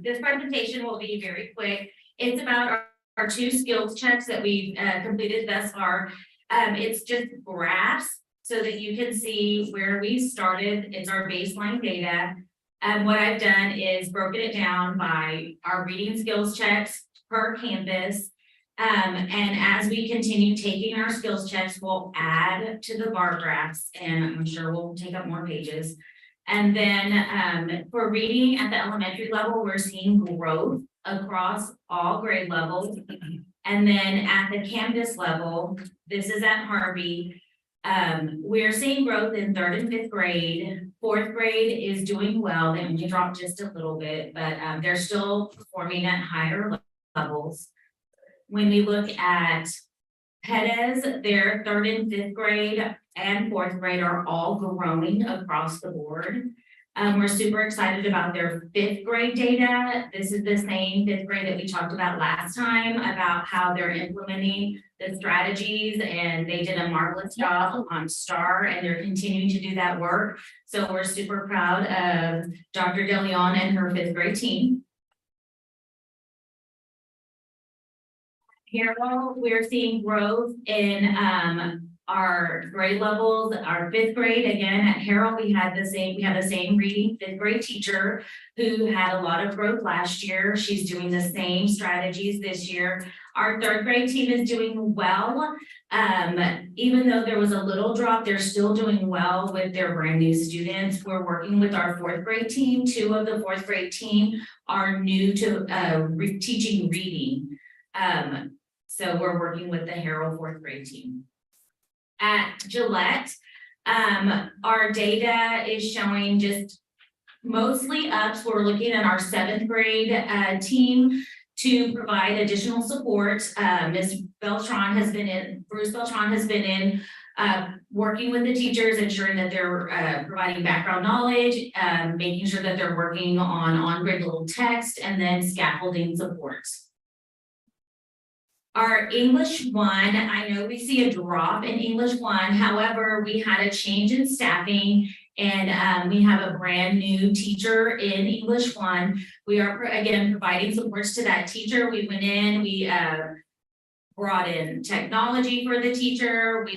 This presentation will be very quick. It's about our two skills checks that we've completed thus far. It's just graphs so that you can see where we started. It's our baseline data. What I've done is broken it down by our reading skills checks per campus. And as we continue taking our skills checks, we'll add to the bar graphs, and I'm sure we'll take up more pages. And then for reading at the elementary level, we're seeing growth across all grade levels. And then at the campus level, this is at Harvey, we're seeing growth in 3rd and 5th grade. 4th grade is doing well. They only dropped just a little bit, but they're still performing at higher levels. When we look at Perez, their 3rd and 5th grade and 4th grade are all growing across the board. We're super excited about their 5th grade data. This is the same 5th grade that we talked about last time about how they're implementing the strategies, and they did a marvelous job on STAR, and they're continuing to do that work. So we're super proud of Dr. DeLeon and her 5th grade team. Here, we're seeing growth in our grade levels. Our 5th grade, again at Harrell, we have the same reading 5th grade teacher who had a lot of growth last year. She's doing the same strategies this year. Our 3rd grade team is doing well. Even though there was a little drop, they're still doing well with their brand new students. We're working with our 4th grade team. 2 of the 4th grade team are new to teaching reading. So we're working with the Harrell 4th grade team. At Gillette, our data is showing just mostly ups. We're looking at our seventh grade team to provide additional support. Ms. Beltran has been in, Bruce Beltran has been in, working with the teachers, ensuring that they're providing background knowledge, making sure that they're working on-grid little text, and then scaffolding supports. Our English 1, I know we see a drop in English 1, however, we had a change in staffing and we have a brand new teacher in English 1. We are again providing supports to that teacher. We went in, we brought in technology for the teacher.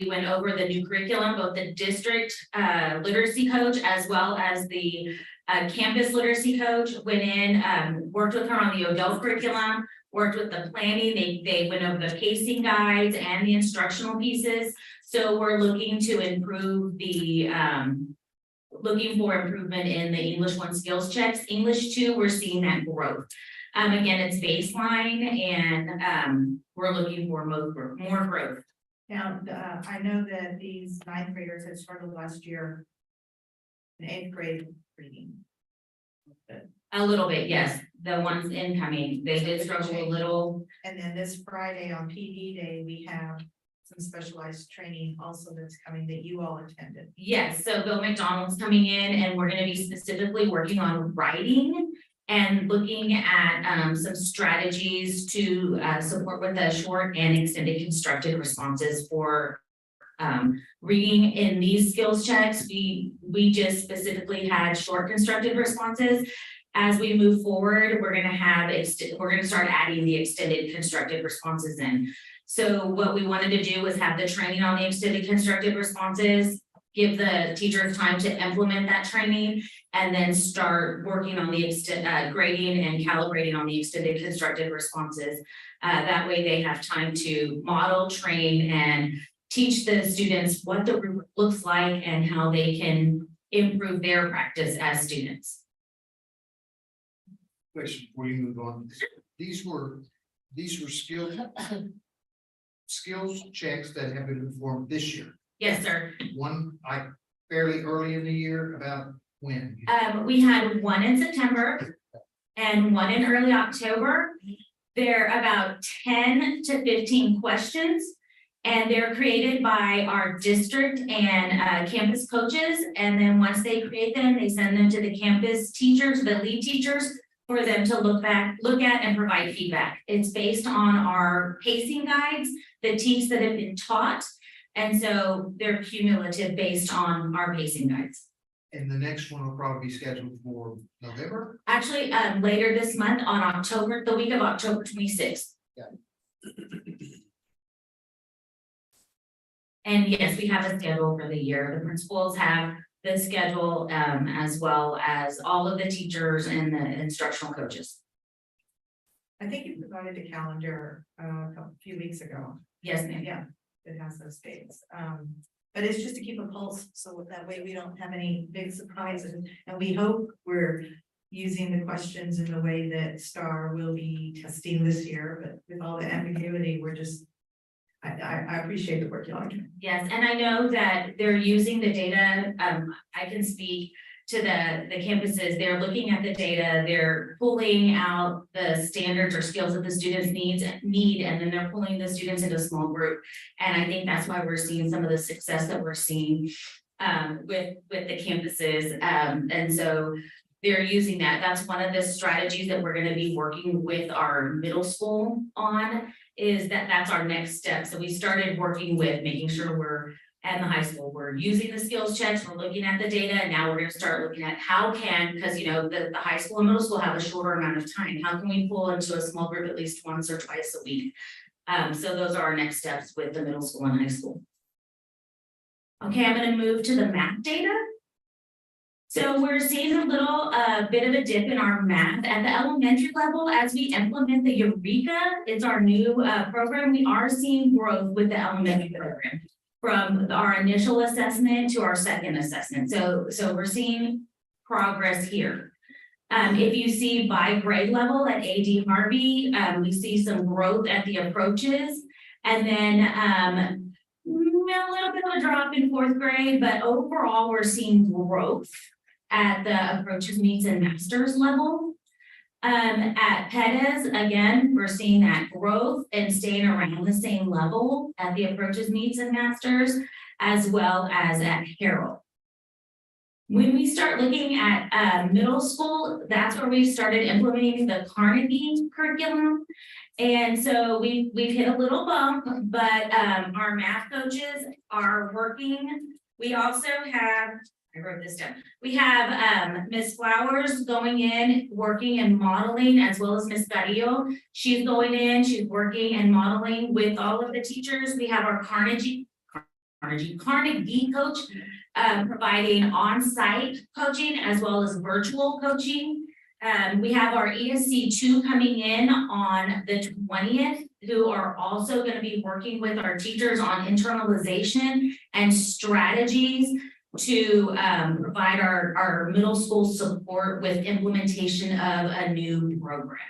We went over the new curriculum, both the district literacy coach as well as the campus literacy coach went in, worked with her on the Odell curriculum, worked with the planning. They went over the pacing guides and the instructional pieces. So we're looking to improve the, looking for improvement in the English 1 skills checks. English 2, we're seeing that growth. Again, it's baseline and we're looking for more growth. Now, I know that these ninth graders had struggled last year in 8th grade reading. A little bit, yes. The ones incoming, they did struggle a little. And then this Friday on PD Day, we have some specialized training also that's coming that you all attended. Yes, so Bill McDonald's coming in and we're gonna be specifically working on writing and looking at some strategies to support with the short and extended constructed responses for reading in these skills checks. We just specifically had short constructed responses. As we move forward, we're gonna start adding the extended constructed responses in. So what we wanted to do was have the training on the extended constructed responses, give the teachers time to implement that training, and then start working on the grading and calibrating on the extended constructed responses. That way they have time to model, train, and teach the students what the rubric looks like and how they can improve their practice as students. Question before you move on. These were skills checks that have been performed this year. Yes, sir. One, like fairly early in the year, about when? We had one in September and one in early October. They're about 10 to 15 questions. And they're created by our district and campus coaches. And then once they create them, they send them to the campus teachers, the lead teachers, for them to look at and provide feedback. It's based on our pacing guides, the teams that have been taught. And so they're cumulative based on our pacing guides. And the next one will probably be scheduled for November? Actually, later this month on the week of October 26th. Yeah. And yes, we have a schedule for the year. The principals have the schedule as well as all of the teachers and the instructional coaches. I think you provided a calendar a few weeks ago. Yes, ma'am. Yeah, it has those dates. But it's just to keep a pulse, so that way we don't have any big surprises. And we hope we're using the questions in the way that STAR will be testing this year, but with all the ambiguity, we're just, I appreciate the work y'all are doing. Yes, and I know that they're using the data. I can speak to the campuses. They're looking at the data, they're pulling out the standards or skills that the students need, and then they're pulling the students into a small group. And I think that's why we're seeing some of the success that we're seeing with the campuses. And so they're using that. That's one of the strategies that we're going to be working with our middle school on, is that's our next step. So we started working with making sure we're at the high school, we're using the skills checks, we're looking at the data, and now we're going to start looking at how because you know the high school and middle school have a shorter amount of time. How can we pull into a small group at least once or twice a week? So those are our next steps with the middle school and high school. Okay, I'm going to move to the math data. So we're seeing a little bit of a dip in our math at the elementary level as we implement the Eureka. It's our new program. We are seeing growth with the elementary program from our initial assessment to our second assessment. So we're seeing progress here. If you see by grade level at AD Harvey, we see some growth at the approaches, and then a little bit of a drop in fourth grade, but overall we're seeing growth at the approaches, meets, and masters level. At Pettis, again, we're seeing that growth and staying around the same level at the approaches, meets, and masters, as well as at Harrell. When we start looking at middle school, that's where we started implementing the Carnegie curriculum. And so we've hit a little bump, but our math coaches are working. We also have, I wrote this down. We have Miss Flowers going in, working and modeling, as well as Miss Garillo. She's going in, she's working and modeling with all of the teachers. We have our Carnegie coach providing on-site coaching as well as virtual coaching. We have our ESC 2 coming in on the 20th, who are also going to be working with our teachers on internalization and strategies to provide our middle school support with implementation of a new program.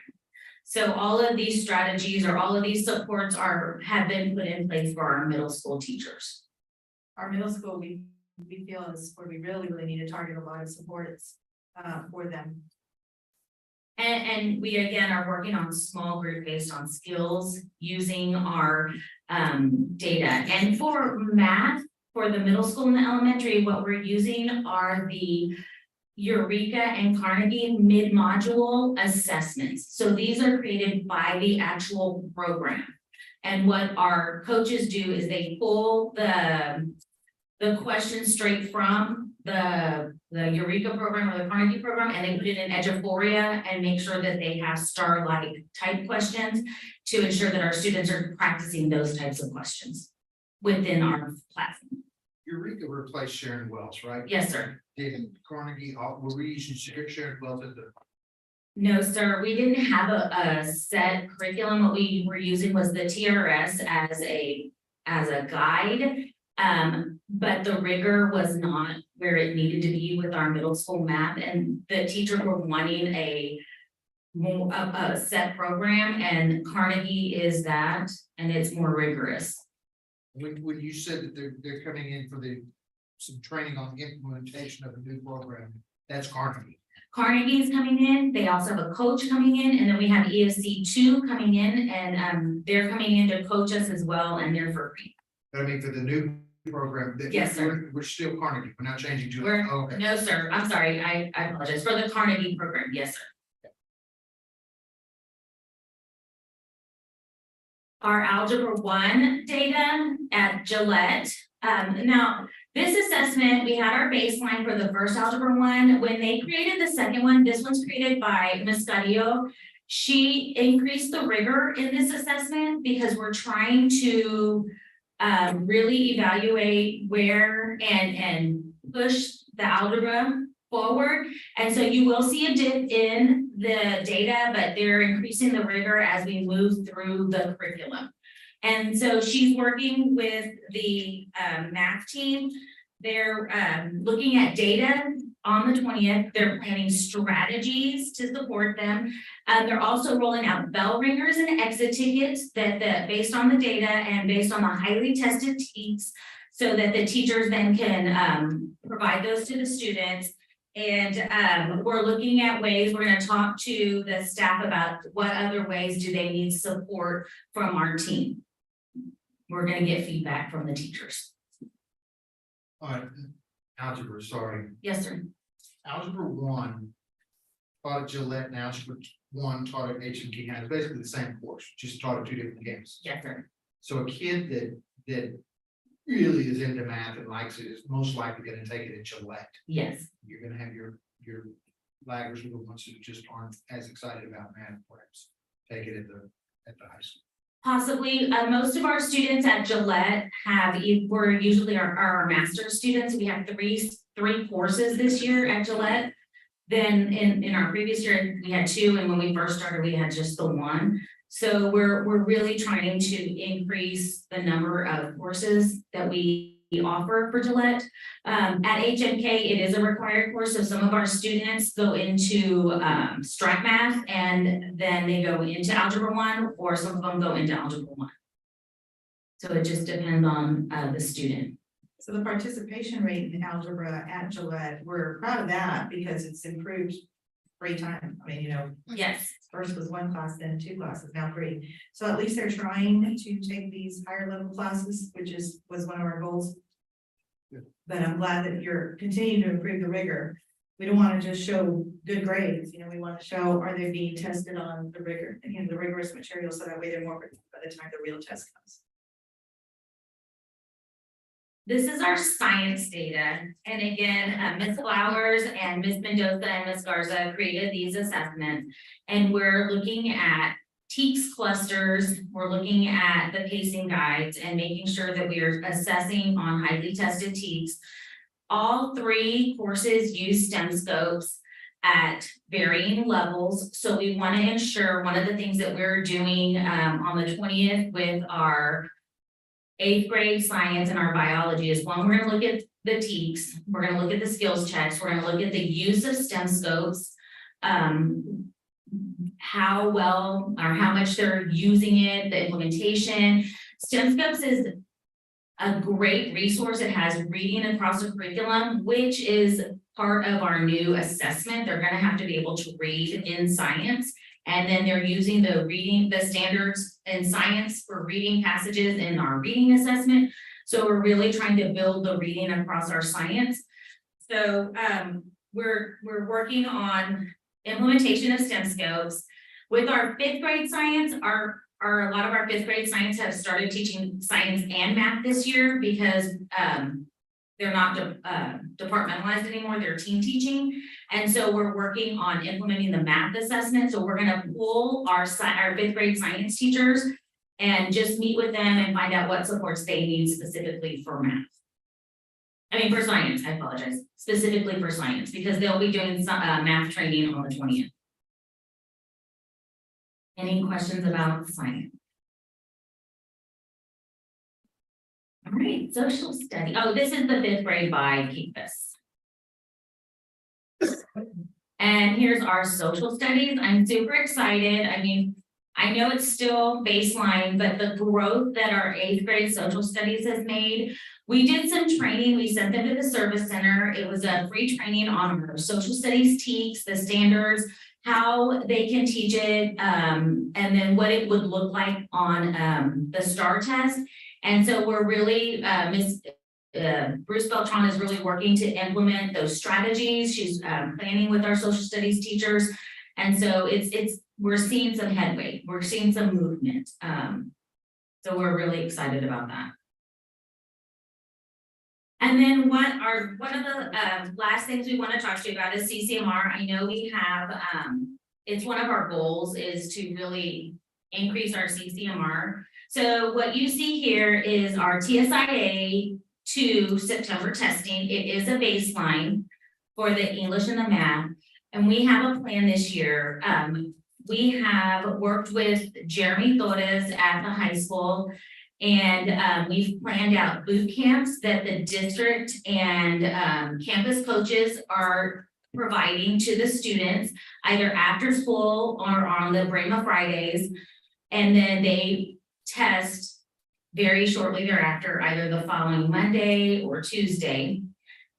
So all of these strategies or all of these supports have been put in place for our middle school teachers. Our middle school, we feel is where we really need to target a lot of supports for them. And we again are working on small group based on skills using our data. And for math, for the middle school and the elementary, what we're using are the Eureka and Carnegie mid-module assessments. So these are created by the actual program. And what our coaches do is they pull the questions straight from the Eureka program or the Carnegie program, and they put it in Eduphoria and make sure that they have star-like type questions to ensure that our students are practicing those types of questions within our platform. Eureka replaced Sharon Wells, right? Yes, sir. Did Carnegie, were we using Sharon Wells at the? No, sir, we didn't have a set curriculum. What we were using was the TRS as a guide. But the rigor was not where it needed to be with our middle school math, and the teachers were wanting a set program, and Carnegie is that, and it's more rigorous. When you said that they're coming in for some training on the implementation of a new program, that's Carnegie. Carnegie is coming in. They also have a coach coming in, and then we have ESC 2 coming in, and they're coming in to coach us as well, and they're for free. But I mean, for the new program, Yes, sir. we're still Carnegie. We're not changing to it. We're, Oh, okay. no, sir, I'm sorry, I apologize, for the Carnegie program, yes, sir. Our Algebra 1 data at Gillette. Now, this assessment, we had our baseline for the first Algebra 1. When they created the second one, this one's created by Ms. Garillo. She increased the rigor in this assessment because we're trying to really evaluate where and push the algebra forward. And so you will see a dip in the data, but they're increasing the rigor as we move through the curriculum. And so she's working with the math team. They're looking at data on the 20th. They're planning strategies to support them. They're also rolling out bell ringers and exit tickets that based on the data and based on the highly tested tests, so that the teachers then can provide those to the students. And we're looking at ways, we're going to talk to the staff about what other ways do they need support from our team. We're going to get feedback from the teachers. All right, algebra, sorry. Yes, sir. Algebra 1 taught at Gillette and Algebra 1 taught at HMG. It's basically the same course, just taught at 2 different games. Yes, sir. So a kid that really is into math and likes it is most likely going to take it at Gillette. Yes. You're going to have your laggers or the ones who just aren't as excited about math, perhaps take it at the high school. Possibly, most of our students at Gillette we're usually our master's students. We have three courses this year at Gillette. Then in our previous year, we had 2, and when we first started, we had just the 1. So we're really trying to increase the number of courses that we offer for Gillette. At HMK, it is a required course, so some of our students go into Strat Math, and then they go into Algebra 1, or some of them go into Algebra 1. So it just depends on the student. So the participation rate in algebra at Gillette, we're proud of that because it's improved 3 times. I mean, you know, Yes, first was 1 class, then 2 classes, now 3. So at least they're trying to take these higher level classes, which was one of our goals. But I'm glad that you're continuing to improve the rigor. We don't want to just show good grades, you know, we want to show, are they being tested on the rigor, and, you know, the rigorous material, so that way they're more prepared by the time the real test comes. this is our science data. And again, Ms. Flowers and Ms. Mendoza and Ms. Garza created these assessments. And we're looking at TEKS clusters, we're looking at the pacing guides and making sure that we are assessing on highly tested TEKS. All 3 courses use STEM scopes at varying levels. So we want to ensure one of the things that we're doing on the 20th with our 8th grade science and our biology is one, we're gonna look at the TEKS, we're gonna look at the skills checks, we're gonna look at the use of STEM scopes. How well or how much they're using it, the implementation. STEM scopes is a great resource. It has reading across the curriculum, which is part of our new assessment. They're gonna have to be able to read in science. And then they're using the standards in science for reading passages in our reading assessment. So we're really trying to build the reading across our science. So we're working on implementation of STEM scopes. With our 5th grade science, a lot of our 5th grade science have started teaching science and math this year because they're not departmentalized anymore, they're team teaching. And so we're working on implementing the math assessment. So we're gonna pull our 5th grade science teachers and just meet with them and find out what supports they need specifically for math. I mean, for science, I apologize, specifically for science, because they'll be doing some math training on the 20th. Any questions about science? All right, social study. Oh, this is the 5th grade by KISD. And here's our social studies. I'm super excited. I mean, I know it's still baseline, but the growth that our 8th grade social studies has made, we did some training. We sent them to the service center. It was a free training on our social studies TEKS, the standards, how they can teach it, and then what it would look like on the STAR test. And so we're really, Bruce Beltran is really working to implement those strategies. She's planning with our social studies teachers. And so we're seeing some headway, we're seeing some movement. So we're really excited about that. And then one of the last things we want to talk to you about is CCMR. I know we have, it's one of our goals is to really increase our CCMR. So what you see here is our TSIA to September testing. It is a baseline for the English and the math. And we have a plan this year. We have worked with Jeremy Torres at the high school, and we've planned out boot camps that the district and campus coaches are providing to the students, either after school or on the Brahma Fridays. And then they test very shortly thereafter, either the following Monday or Tuesday.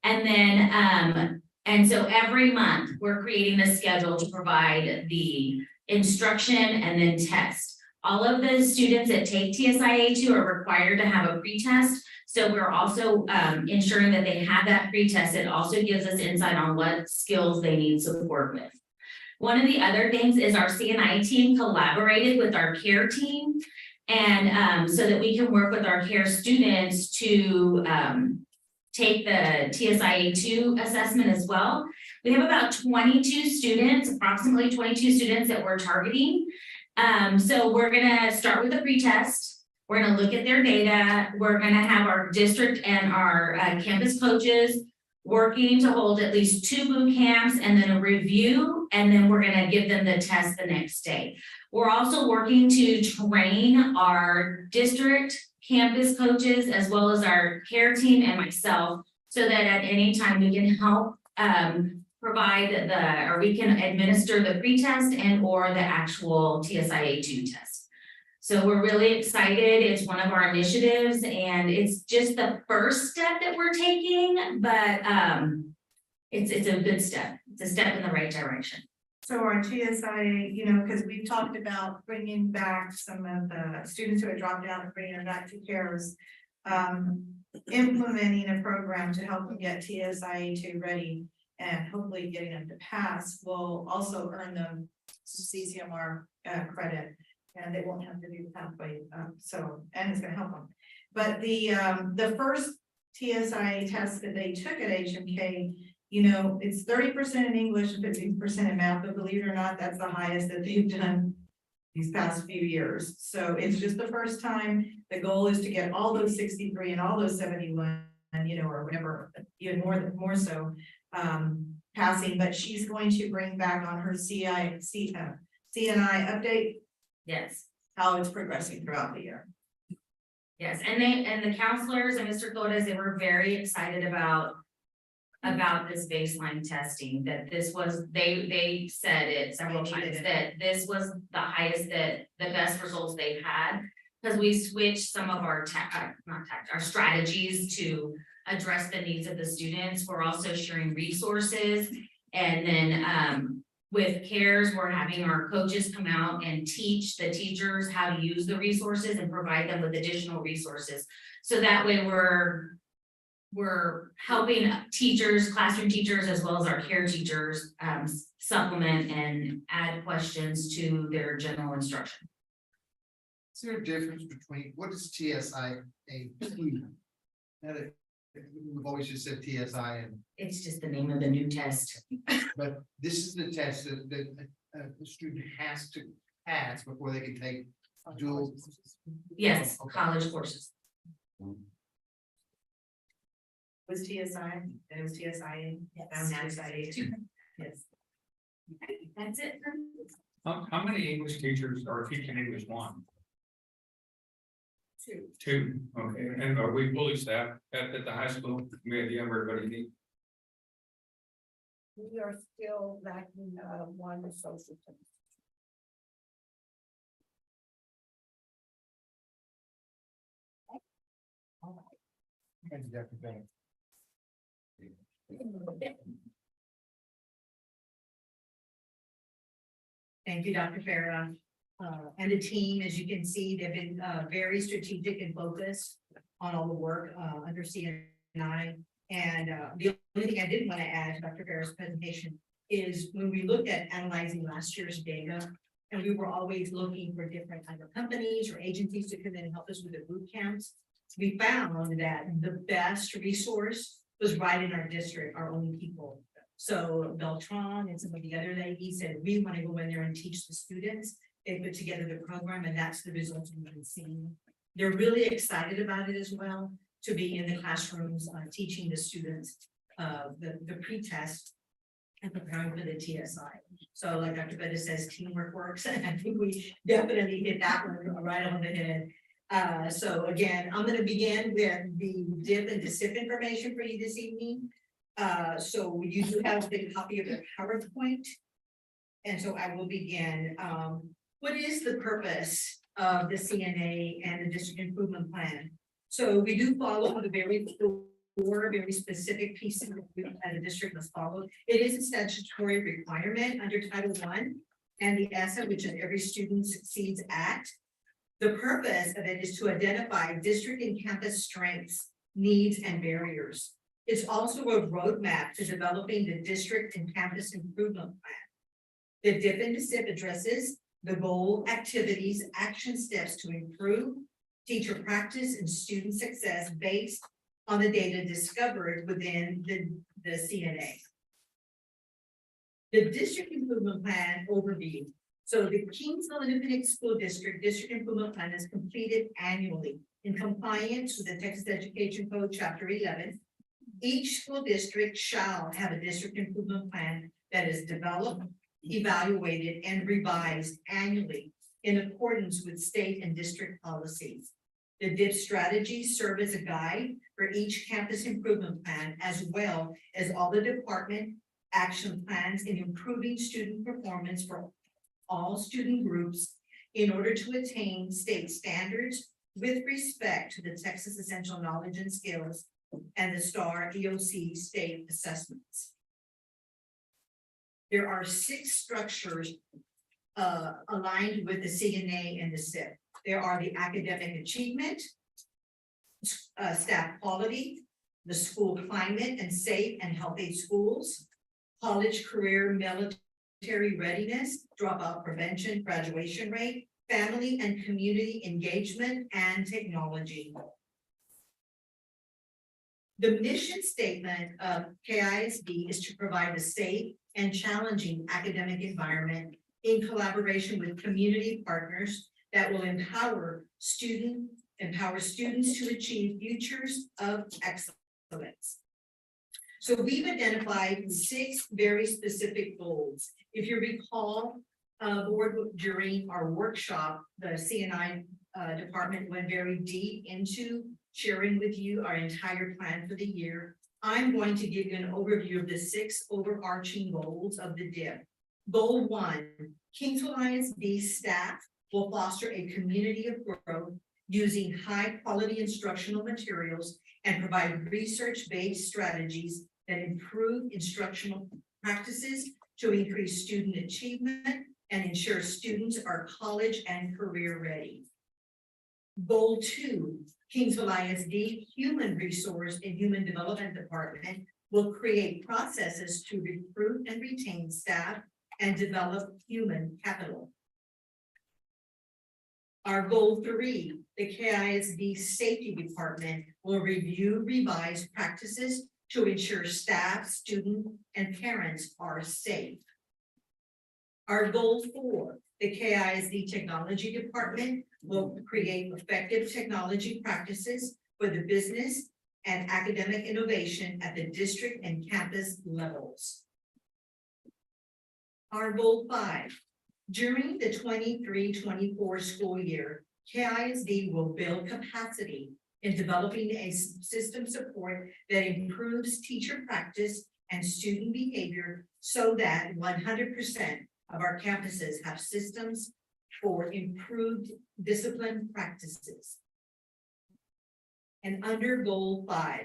And then, and so every month we're creating a schedule to provide the instruction and then test. All of the students that take TSIA2 are required to have a pretest. So we're also ensuring that they have that pretest. It also gives us insight on what skills they need support with. One of the other things is our CNI team collaborated with our care team. And so that we can work with our care students to take the TSIA2 assessment as well. We have about 22 students, approximately 22 students that we're targeting. So we're gonna start with a pretest. We're gonna look at their data. We're gonna have our district and our campus coaches working to hold at least 2 boot camps and then a review, and then we're gonna give them the test the next day. We're also working to train our district campus coaches as well as our care team and myself, so that at any time we can help provide or we can administer the pretest and or the actual TSIA2 test. So we're really excited. It's one of our initiatives and it's just the first step that we're taking, but it's a good step. It's a step in the right direction. So our TSI, you know, because we've talked about bringing back some of the students who had dropped out and bringing them back to CARES. Implementing a program to help them get TSI2 ready and hopefully getting them to pass will also earn them some CCMR credit. And they won't have to do the pathway, and it's gonna help them. But the first TSI test that they took at HMK, you know, it's 30% in English and 50% in math, but believe it or not, that's the highest that they've done these past few years. So it's just the first time. The goal is to get all those 63 and all those 71, you know, or whatever, even more so, passing. But she's going to bring back on her CNI update Yes. how it's progressing throughout the year. Yes, and the counselors and Mr. Flores, they were very excited about this baseline testing, that this was, they said it several times, that this was the highest, that the best results they've had. Because we switched some of our our strategies to address the needs of the students. We're also sharing resources. And then with CARES, we're having our coaches come out and teach the teachers how to use the resources and provide them with additional resources. So that way we're helping teachers, classroom teachers, as well as our care teachers supplement and add questions to their general instruction. Is there a difference between, what is TSI? We've always just said TSI, It's just the name of the new test. but this is the test that the student has to pass before they can take dual. Yes, Okay. college courses. Was TSI, and it was TSI. Yes. Now TSI. Yes. That's it. How many English teachers are teaching English 1? Two, okay, and are we fully staffed at the high school? We have everybody need? We are still lacking one associate. Thank you, Dr. Bennett. Thank you, Dr. Farah. And the team, as you can see, they've been very strategic and focused on all the work under CNI. And the only thing I did want to add to Dr. Farah's presentation is when we looked at analyzing last year's data, and we were always looking for different either companies or agencies to come in and help us with the boot camps, we found that the best resource was right in our district, our own people. So Beltran and some of the other ladies said, we want to go in there and teach the students. They put together the program, and that's the results we've been seeing. They're really excited about it as well, to be in the classrooms, teaching the students the pre-test and preparing for the TSI. So like Dr. Bennett says, teamwork works, and I think we definitely hit that one right on the head. So again, I'm going to begin with the DIP and DSIP information for you this evening. So you do have a copy of the PowerPoint. And so I will begin. What is the purpose of the CNA and the district improvement plan? So we do follow the four very specific pieces that the district must follow. It is a statutory requirement under Title I and the ESSA, which is Every Student Succeeds Act. The purpose of it is to identify district and campus strengths, needs, and barriers. It's also a roadmap to developing the district and campus improvement plan. The DIP and DSIP addresses the goal, activities, action steps to improve teacher practice and student success based on the data discovered within the CNA. The district improvement plan overview. So the Kingsville Independent School District Improvement Plan is completed annually in compliance with the Texas Education Code, Chapter 11. Each school district shall have a district improvement plan that is developed, evaluated, and revised annually in accordance with state and district policies. The DIP strategies serve as a guide for each campus improvement plan, as well as all the department action plans in improving student performance for all student groups in order to attain state standards with respect to the Texas Essential Knowledge and Skills and the STAR EOC state assessments. There are 6 structures aligned with the CNA and the SIP. There are the academic achievement, staff quality, the school climate and safe and healthy schools, college, career, military readiness, dropout prevention, graduation rate, family and community engagement, and technology. The mission statement of KISD is to provide a safe and challenging academic environment in collaboration with community partners that will empower students to achieve futures of excellence. So we've identified 6 very specific goals. If you recall, board, during our workshop, the CNI department went very deep into sharing with you our entire plan for the year. I'm going to give you an overview of the 6 overarching goals of the DIP. Goal 1, Kingsville ISD staff will foster a community of growth using high quality instructional materials and provide research-based strategies that improve instructional practices to increase student achievement and ensure students are college and career ready. Goal 2, Kingsville ISD Human Resource and Human Development Department will create processes to recruit and retain staff and develop human capital. Our goal 3, the KISD Safety Department will review revised practices to ensure staff, students, and parents are safe. Our goal 4, the KISD Technology Department will create effective technology practices for the business and academic innovation at the district and campus levels. Our goal 5, during the 23-24 school year, KISD will build capacity in developing a system support that improves teacher practice and student behavior so that 100% of our campuses have systems for improved discipline practices. And under goal 5,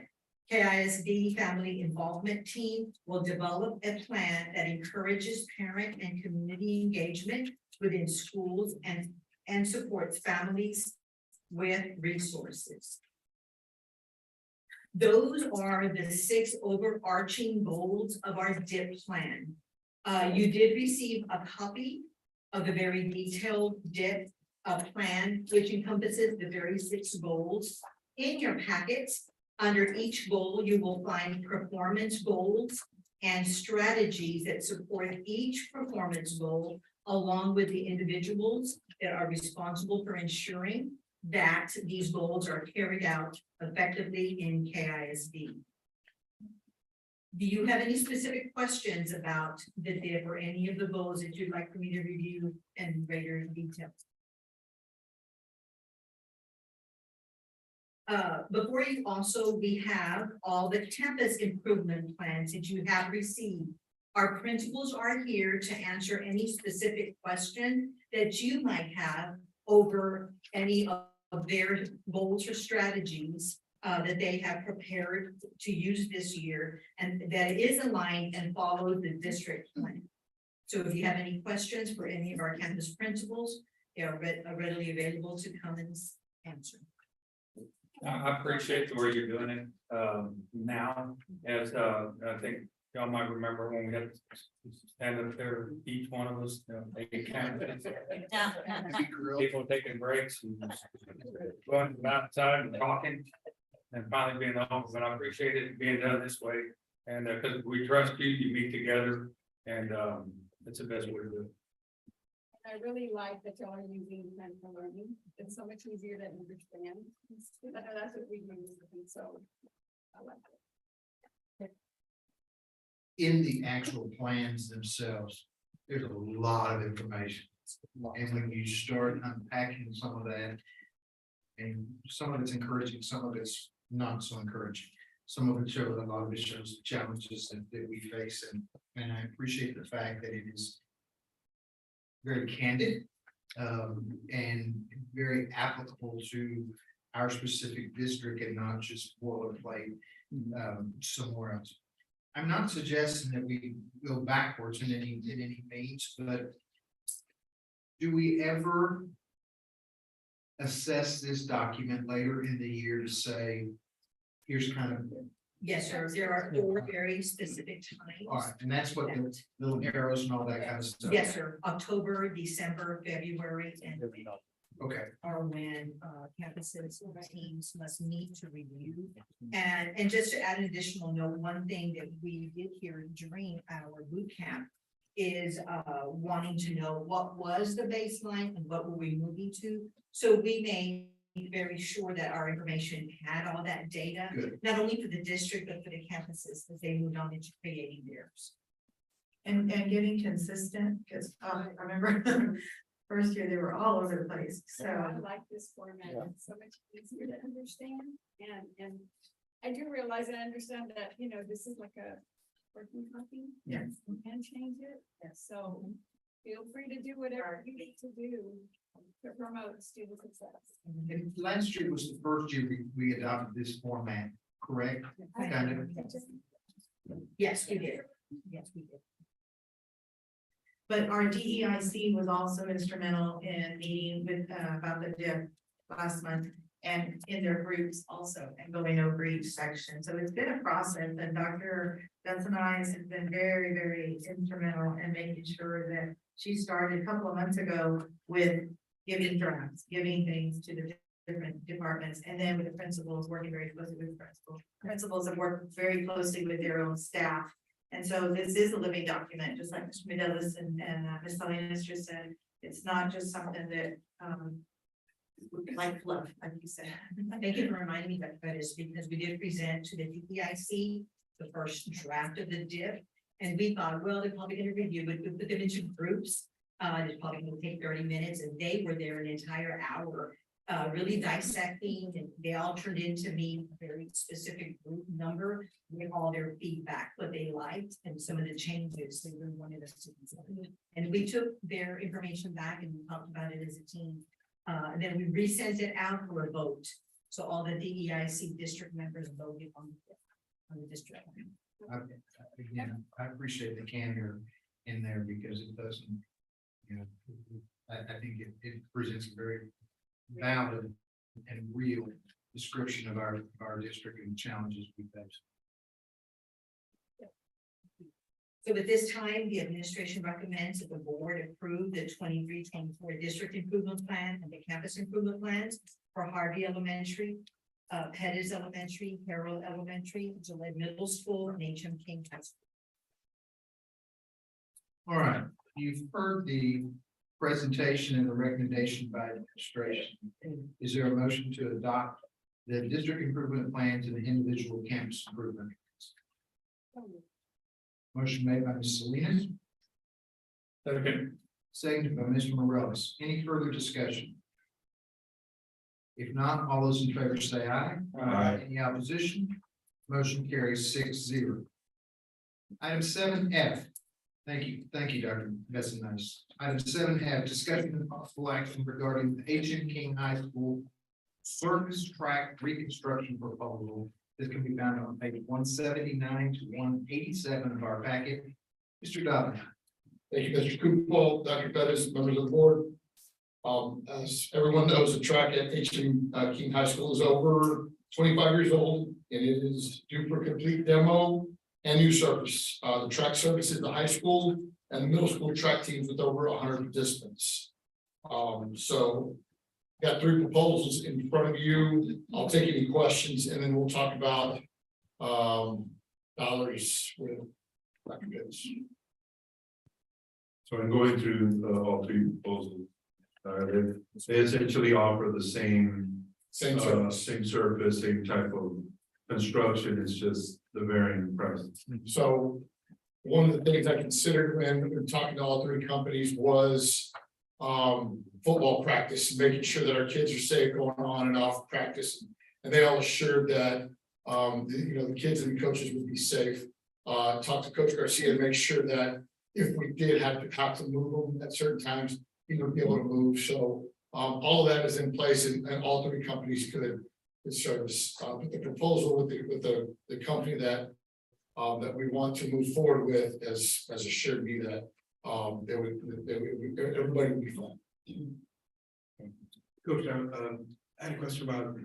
KISD Family Involvement Team will develop a plan that encourages parent and community engagement within schools and supports families with resources. Those are the 6 overarching goals of our DIP plan. You did receive a copy of the very detailed DIP plan, which encompasses the very 6 goals. In your packets, under each goal, you will find performance goals and strategies that support each performance goal, along with the individuals that are responsible for ensuring that these goals are carried out effectively in KISD. Do you have any specific questions about the DIP or any of the goals that you'd like for me to review in greater detail? Before you also, we have all the campus improvement plans that you have received. Our principals are here to answer any specific question that you might have over any of their goals or strategies that they have prepared to use this year, and that is aligned and follows the district plan. So if you have any questions for any of our campus principals, they are readily available to come and answer. I appreciate the way you're doing it now, as I think y'all might remember when we had to stand up there, each one of us, people taking breaks and going outside and talking and finally being home. But I appreciate it being done this way, and because we trust you, you meet together, and it's the best way to do it. I really like that y'all are using mental learning. It's so much easier to understand. That's what we use, and so I like it. In the actual plans themselves, there's a lot of information. And when you start unpacking some of that, and some of it's encouraging, some of it's not so encouraging. Some of it shows, a lot of it shows the challenges that we face, and I appreciate the fact that it is very candid and very applicable to our specific district and not just boilerplate, somewhere else. I'm not suggesting that we go backwards in any means, but do we ever assess this document later in the year to say, here's kind of, Yes, sir, there are 4 very specific times. all right, and that's what the little arrows and all that kind of stuff. Yes, sir, October, December, February, and Okay, are when campuses or teams must meet to review. And just to add an additional note, one thing that we did here during our boot camp is wanting to know what was the baseline and what were we moving to. So we made very sure that our information had all that data, good. not only for the district, but for the campuses as they moved on into creating theirs. And getting consistent, because I remember first year they were all over the place, so. I like this format, it's so much easier to understand, and I do realize and understand that, you know, this is like a working copy. Yes. You can change it, so feel free to do whatever you need to do to promote student success. And last year was the first year we adopted this format, correct? Kind of. Yes, we did. Yes, we did. But our DEIC was also instrumental in meeting with, about the DIP last month and in their groups also and going over each section. So it's been a process and Dr. Benson has been very, very instrumental in making sure that she started a couple of months ago with giving drafts, giving things to the different departments, and then with the principals, working very closely with principals. Principals have worked very closely with their own staff. And so this is a living document, just like Mr. Medelis and Ms. Salinas just said, it's not just something that, like fluff, like you said. Thank you for reminding me that is because we did present to the DEIC the first draft of the DIP. And we thought, well, they're probably gonna review it, we put them into groups. It's probably gonna take 30 minutes and they were there an entire hour. Really dissecting, and they all turned into me a very specific group number with all their feedback, what they liked, and some of the changes they really wanted us to consider. And we took their information back and we talked about it as a team. And then we resent it out for a vote. So all the DEIC district members voted on the district. Again, I appreciate the candor in there because it doesn't, you know, I think it presents a very valid and real description of our district and challenges we face. So at this time, the administration recommends that the board approve the 23-24 district improvement plan and the campus improvement plans for Harvey Elementary, Pettis Elementary, Carroll Elementary, Gillette Middle School, and H.M. King High School. All right, you've heard the presentation and the recommendation by administration. Is there a motion to adopt the district improvement plans and the individual campus improvement? Motion made by Ms. Salinas, Second. seconded by Mr. Morales. Any further discussion? If not, all those in favor say aye. Aye. Any opposition? Motion carries 6-0. Item 7F. Thank you, Dr. That's nice. Item 7F, discussion and possible action regarding the H.M. King High School surface track reconstruction proposal. This can be found on page 179 to 187 of our packet. Mr. Dobbin. Thank you, Mr. Cooper, Dr. Pettis, members of the board. As everyone knows, the track at H.M. King High School is over 25 years old, and it is due for complete demo and new surface. The track services the high school and the middle school track teams with over 100 participants. So got 3 proposals in front of you. I'll take any questions and then we'll talk about dollars with Dr. Pettis. So I'm going through all 3 proposals. They essentially offer the same surface, same type of construction. It's just the varying price. So one of the things I considered when we were talking to all 3 companies was football practice, making sure that our kids are safe going on and off practice. And they all assured that the kids and the coaches would be safe. Talked to Coach Garcia to make sure that if we did have to move them at certain times, he would be able to move, so. All of that is in place and all three companies could service, but the proposal with the company that. That we want to move forward with as assured me that, everybody would be fine. Coach, I had a question about.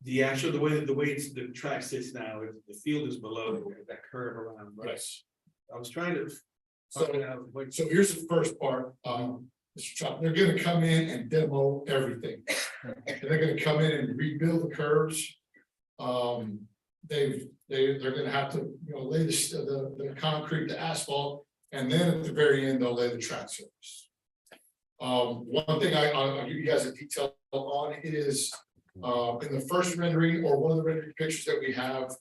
The actual, the way it's, the track sits now, the field is below that curve around, right? Yes. I was trying to. So here's the first part, Mr. Chop, they're gonna come in and demo everything. And they're gonna come in and rebuild the curves. They're gonna have to, lay the concrete, the asphalt, and then at the very end, they'll lay the track surface. One thing I'll give you guys a detail on is, in the first rendering or one of the rendering pictures that we have,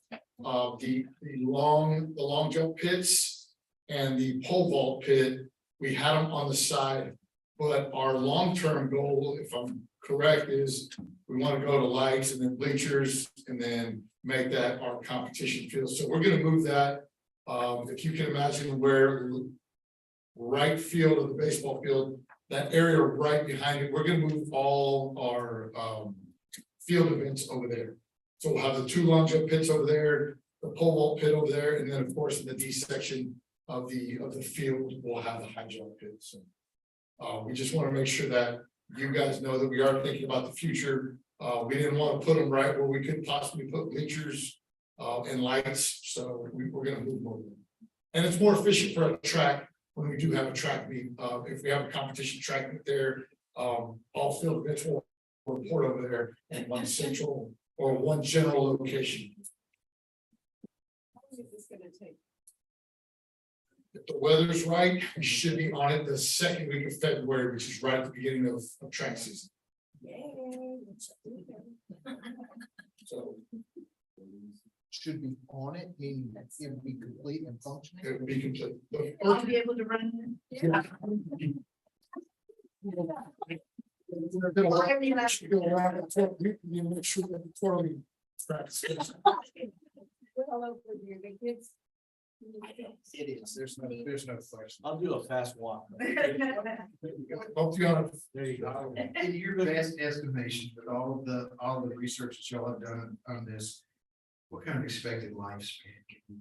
the long jump pits and the pole vault pit, we had them on the side. But our long-term goal, if I'm correct, is we want to go to lights and then bleachers and then make that our competition field. So we're gonna move that. If you can imagine where right field of the baseball field, that area right behind it, we're gonna move all our field events over there. So we'll have the two long jump pits over there, the pole vault pit over there, and then of course in the D section of the field, we'll have the high jump pit. So we just want to make sure that you guys know that we are thinking about the future. We didn't want to put them right where we could possibly put bleachers and lights, so we're going to move more. And it's more efficient for a track when we do have a track meet. If we have a competition track meet there, all field events will report over there in one central or one general location. How long is this gonna take? If the weather's right, we should be on it the second week of February, which is right at the beginning of track season. Yay. So Should be on it, meaning that it would be complete and functioning. it will be complete. The I'll first- be able to run. Go around and tell you, make sure that the twirling tracks. We're all over here, the kids. It is, there's no question. I'll do a fast walk. Hope you are. There you go. In your best estimation, with all the research that y'all have done on this, what kind of expected lifespan?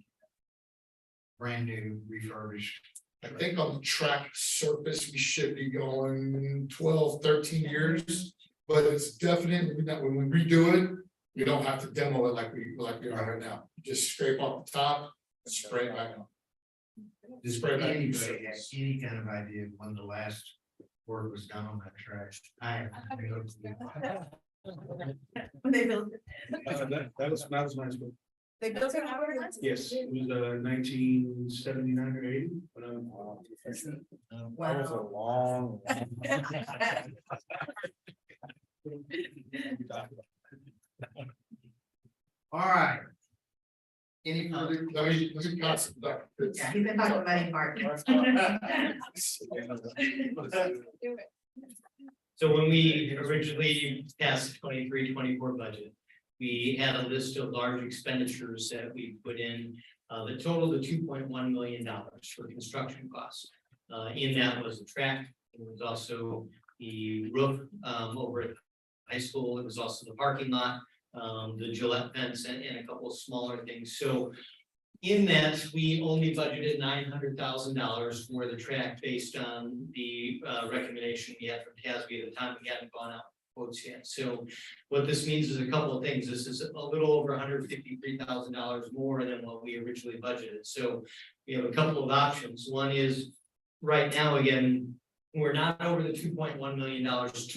Brand new, refurbished. I think on the track surface, we should be going 12, 13 years, but it's definitely that when we redo it, we don't have to demo it like we are right now. Just scrape off the top and spray it back on. Does Spray back. anybody have any kind of idea of when the last work was done on that track? I have no clue. When they built it. That was nice. They built it afterwards? Yes, it was 1979 or 80. But Wow. that was a long. All right. Any further? Let me pass it back. Yeah, he's been talking about it, Mark. Do it. So when we originally passed the 23-24 budget, we had a list of large expenditures that we put in, the total of $2.1 million for construction costs. In that was the track, it was also the roof over at high school, it was also the parking lot, the Gillette fence and a couple of smaller things. So in that, we only budgeted $900,000 for the track based on the recommendation we had from TASB at the time. We hadn't gone out quotes yet. So what this means is a couple of things. This is a little over $153,000 more than what we originally budgeted. So we have a couple of options. One is right now, again, we're not over the $2.1 million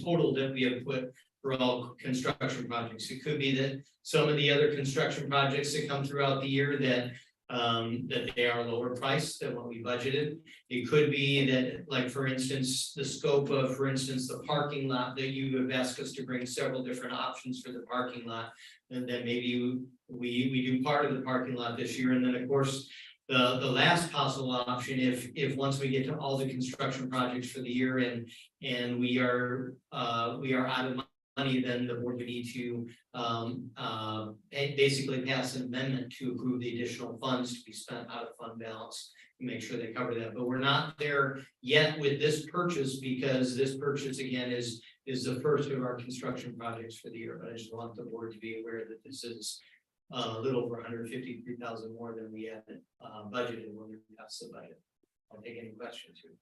total that we have put for all construction projects. It could be that some of the other construction projects that come throughout the year that they are lower priced than what we budgeted. It could be that, like, for instance, the scope of, for instance, the parking lot that you have asked us to bring several different options for the parking lot. And then maybe we do part of the parking lot this year. And then, of course, the last possible option, if once we get to all the construction projects for the year and we are out of money, then the board would need to basically pass an amendment to approve the additional funds to be spent out of fund balance make sure they cover that, but we're not there yet with this purchase, because this purchase again is the first of our construction projects for the year, but I just want the board to be aware that this is a little over $153,000 more than we had budgeted when we passed the budget. I'll take any questions here.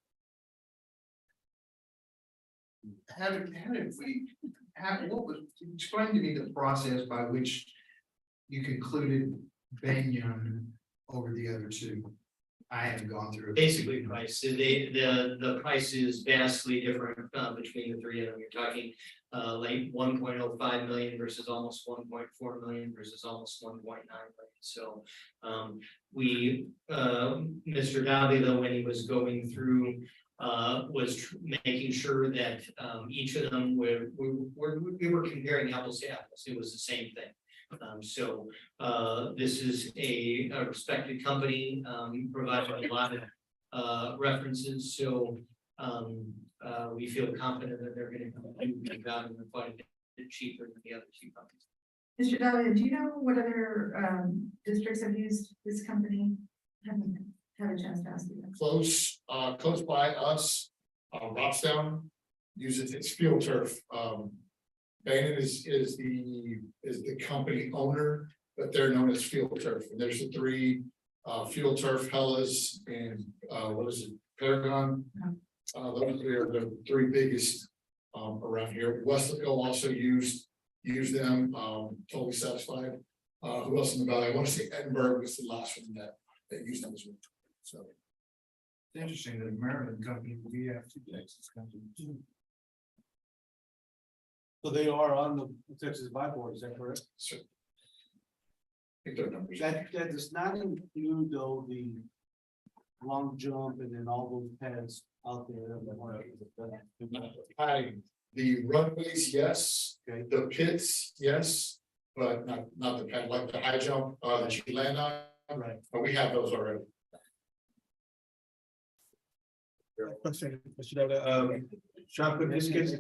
What was, explain to me the process by which you concluded Banyan over the other two? I haven't gone through it. Basically price, so the price is vastly different between the three of them. You're talking like 1.05 million versus almost 1.4 million versus almost 1.9 million. So we Mr. Dowdy, though, when he was going through was making sure that each of them we were comparing apples to apples. It was the same thing. This is a respected company, providing a lot of references, so we feel confident that they're going to be valued quite a bit cheaper than the other two companies. Mr. Dahlia, do you know what other districts have used this company? Haven't had a chance to ask you that. Close by us, Robstown uses its field turf. Bannon is the company owner, but they're known as Field Turf. And there's the three Field Turf, Hellas, and what is it, Paragon? Those three are the three biggest around here. Westville also used them, totally satisfied. Who else in the valley? I want to say Edinburgh was the last one that used them as well. So It's interesting that Maryland company, we have two Texas companies. So they are on the Texas Buy Board, is that correct? sure. I think their numbers. That does not include though the long jump and then all those pads out there. The runways, yes. Okay. The pits, yes, but not the pad, like the high jump that you land on. Right. But we have those already. Shot put discus.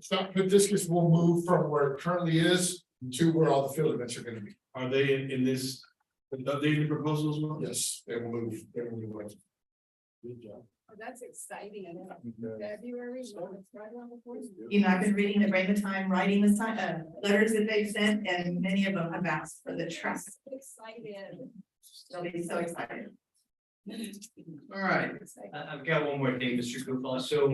Shot put discus will move from where it currently is to where all the field events are going to be. Are they in this, are they in the proposal as well? Yes, they will move. They will move. Good job. Oh, that's exciting. February, so it's right around the corner. You know, I've been reading the Rain of Time, writing the letters that they've sent, and many of them have asked for the trust. Excited. They'll be so excited. All right, I've got one more thing, Mr. Goofball. So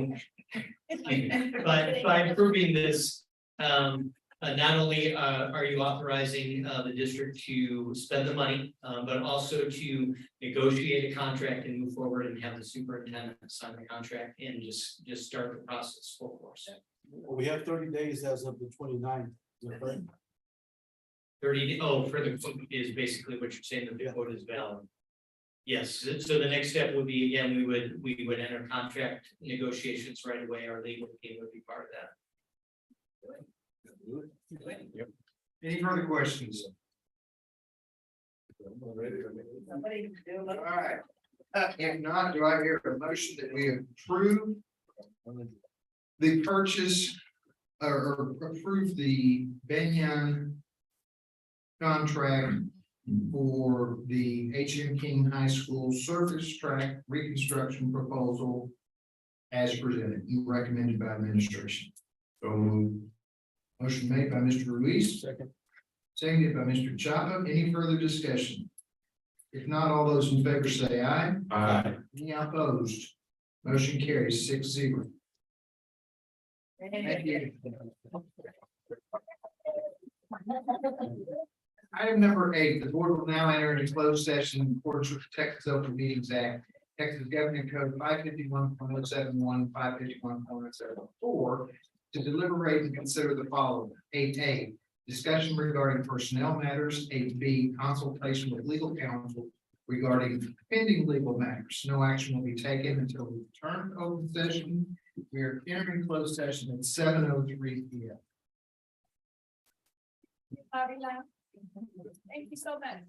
by approving this, not only are you authorizing the district to spend the money, but also to negotiate a contract and move forward and have the superintendent sign the contract and just start the process full force. Well, we have 30 days as of the 29th. Is that right? 30, for the quote is basically what you're saying, that the quote is valid. Yes, so the next step would be, again, we would enter contract negotiations right away. Our legal team would be part of that. any further questions? All right. If not, do I hear a motion that we approve the purchase or approve the Banyan contract for the H.M. King High School surface track reconstruction proposal as presented and recommended by administration? So moved. Motion made by Mr. Ruiz. Second. Seconded by Mr. Chapa. Any further discussion? If not, all those in favor say aye. Aye. Any opposed? Motion carries 6-0. Thank you. Item number 8, the board will now enter into closed session in accordance with the Texas Open Meetings Act, Texas Government Code 551.071, 551.074, to deliberate and consider the following: 8A, discussion regarding personnel matters; 8B, consultation with legal counsel regarding pending legal matters. No action will be taken until we return to open session. We are entering closed session at 7:03 p.m. Thank you so much.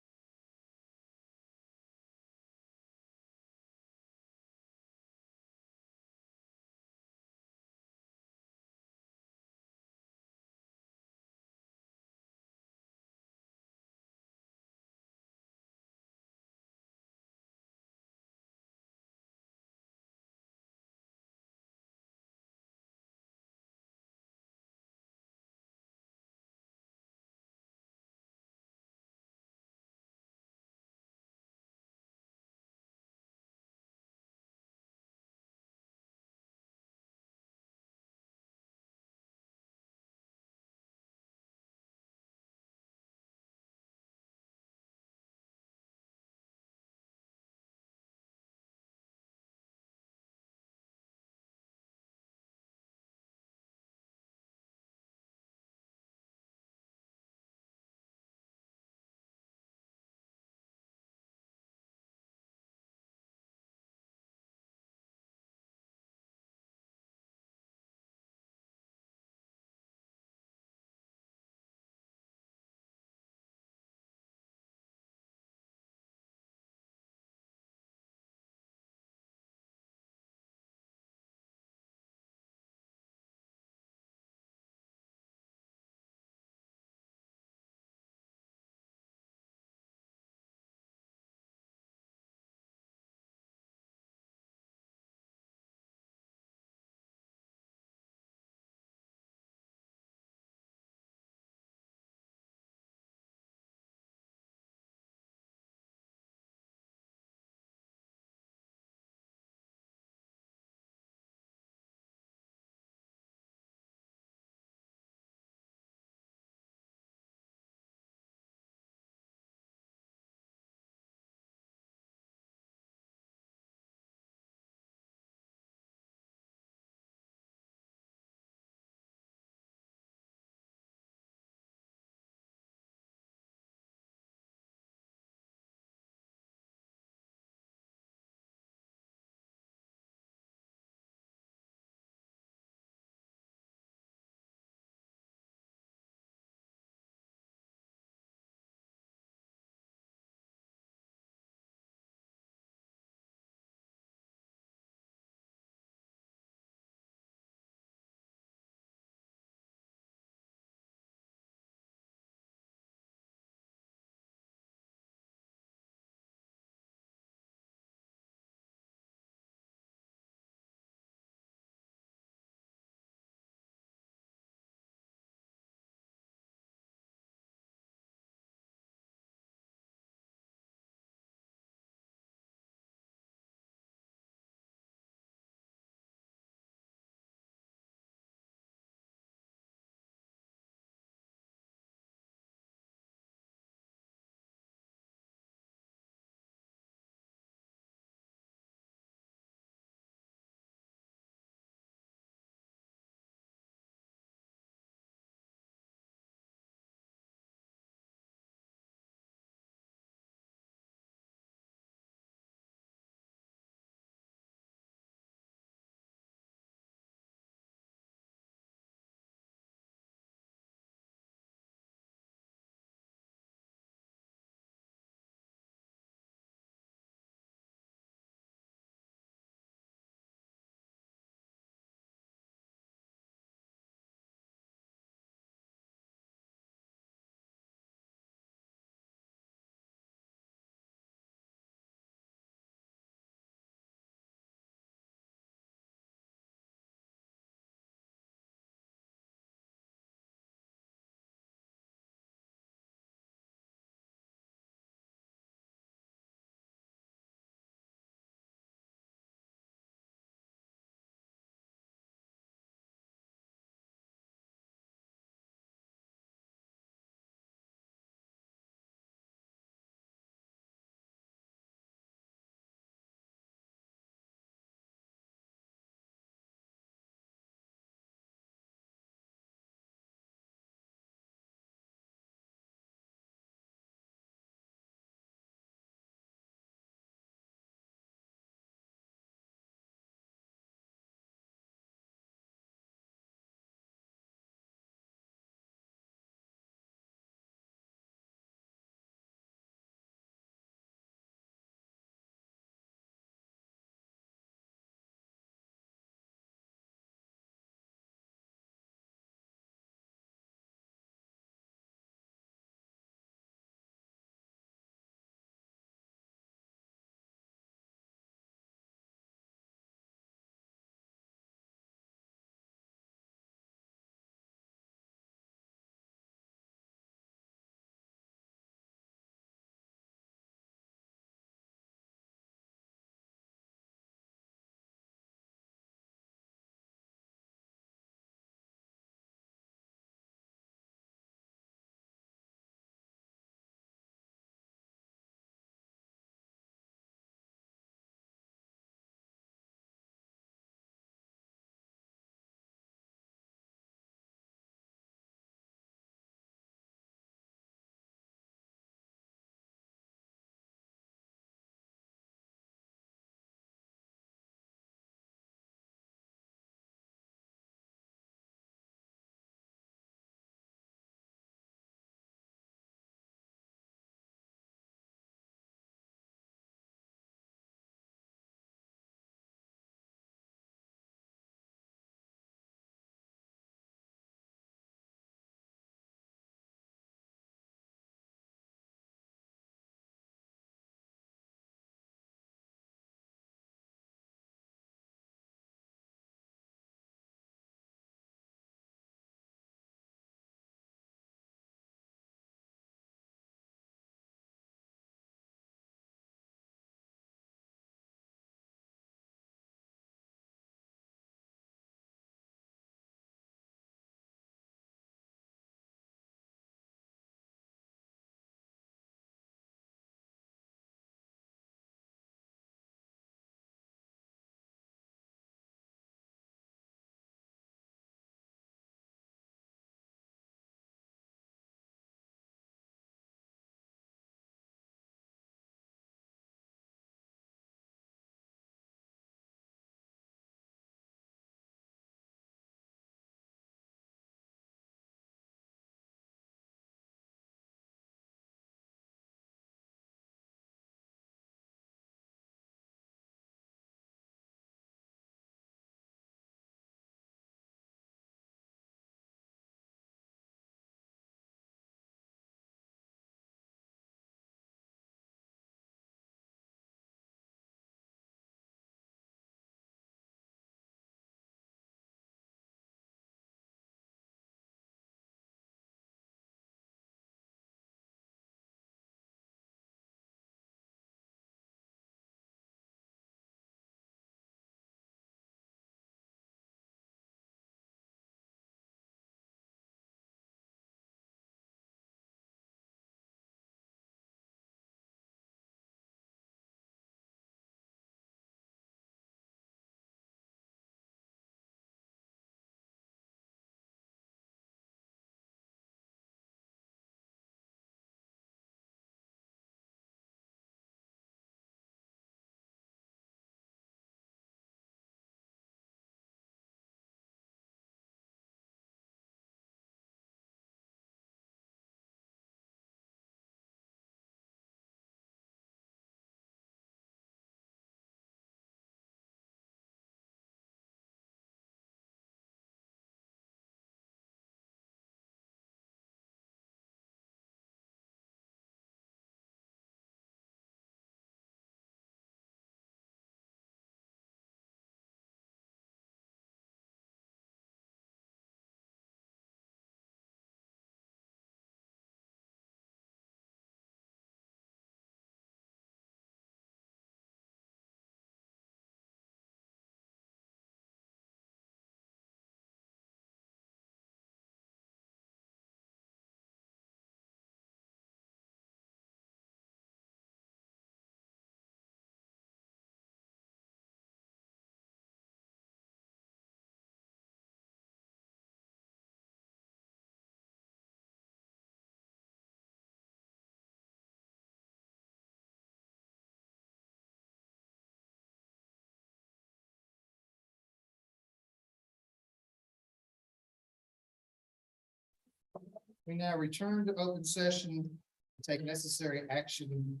We now return to open session, to take necessary action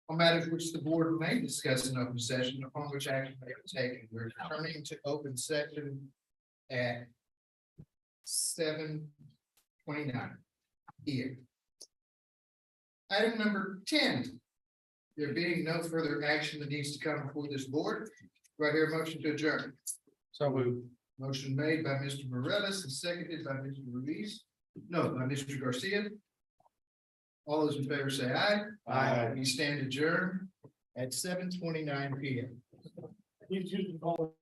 on matters which the board may discuss in open session, upon which action may be taken. We're returning to open session at 7:29 here. Item number 10. There being no further action that needs to come before this board, do I hear a motion to adjourn? So moved. Motion made by Mr. Morales and seconded by Mr. Ruiz. No, by Mr. Garcia. All those in favor say aye. Aye. We stand adjourned at 7:29 PM. Please use the call.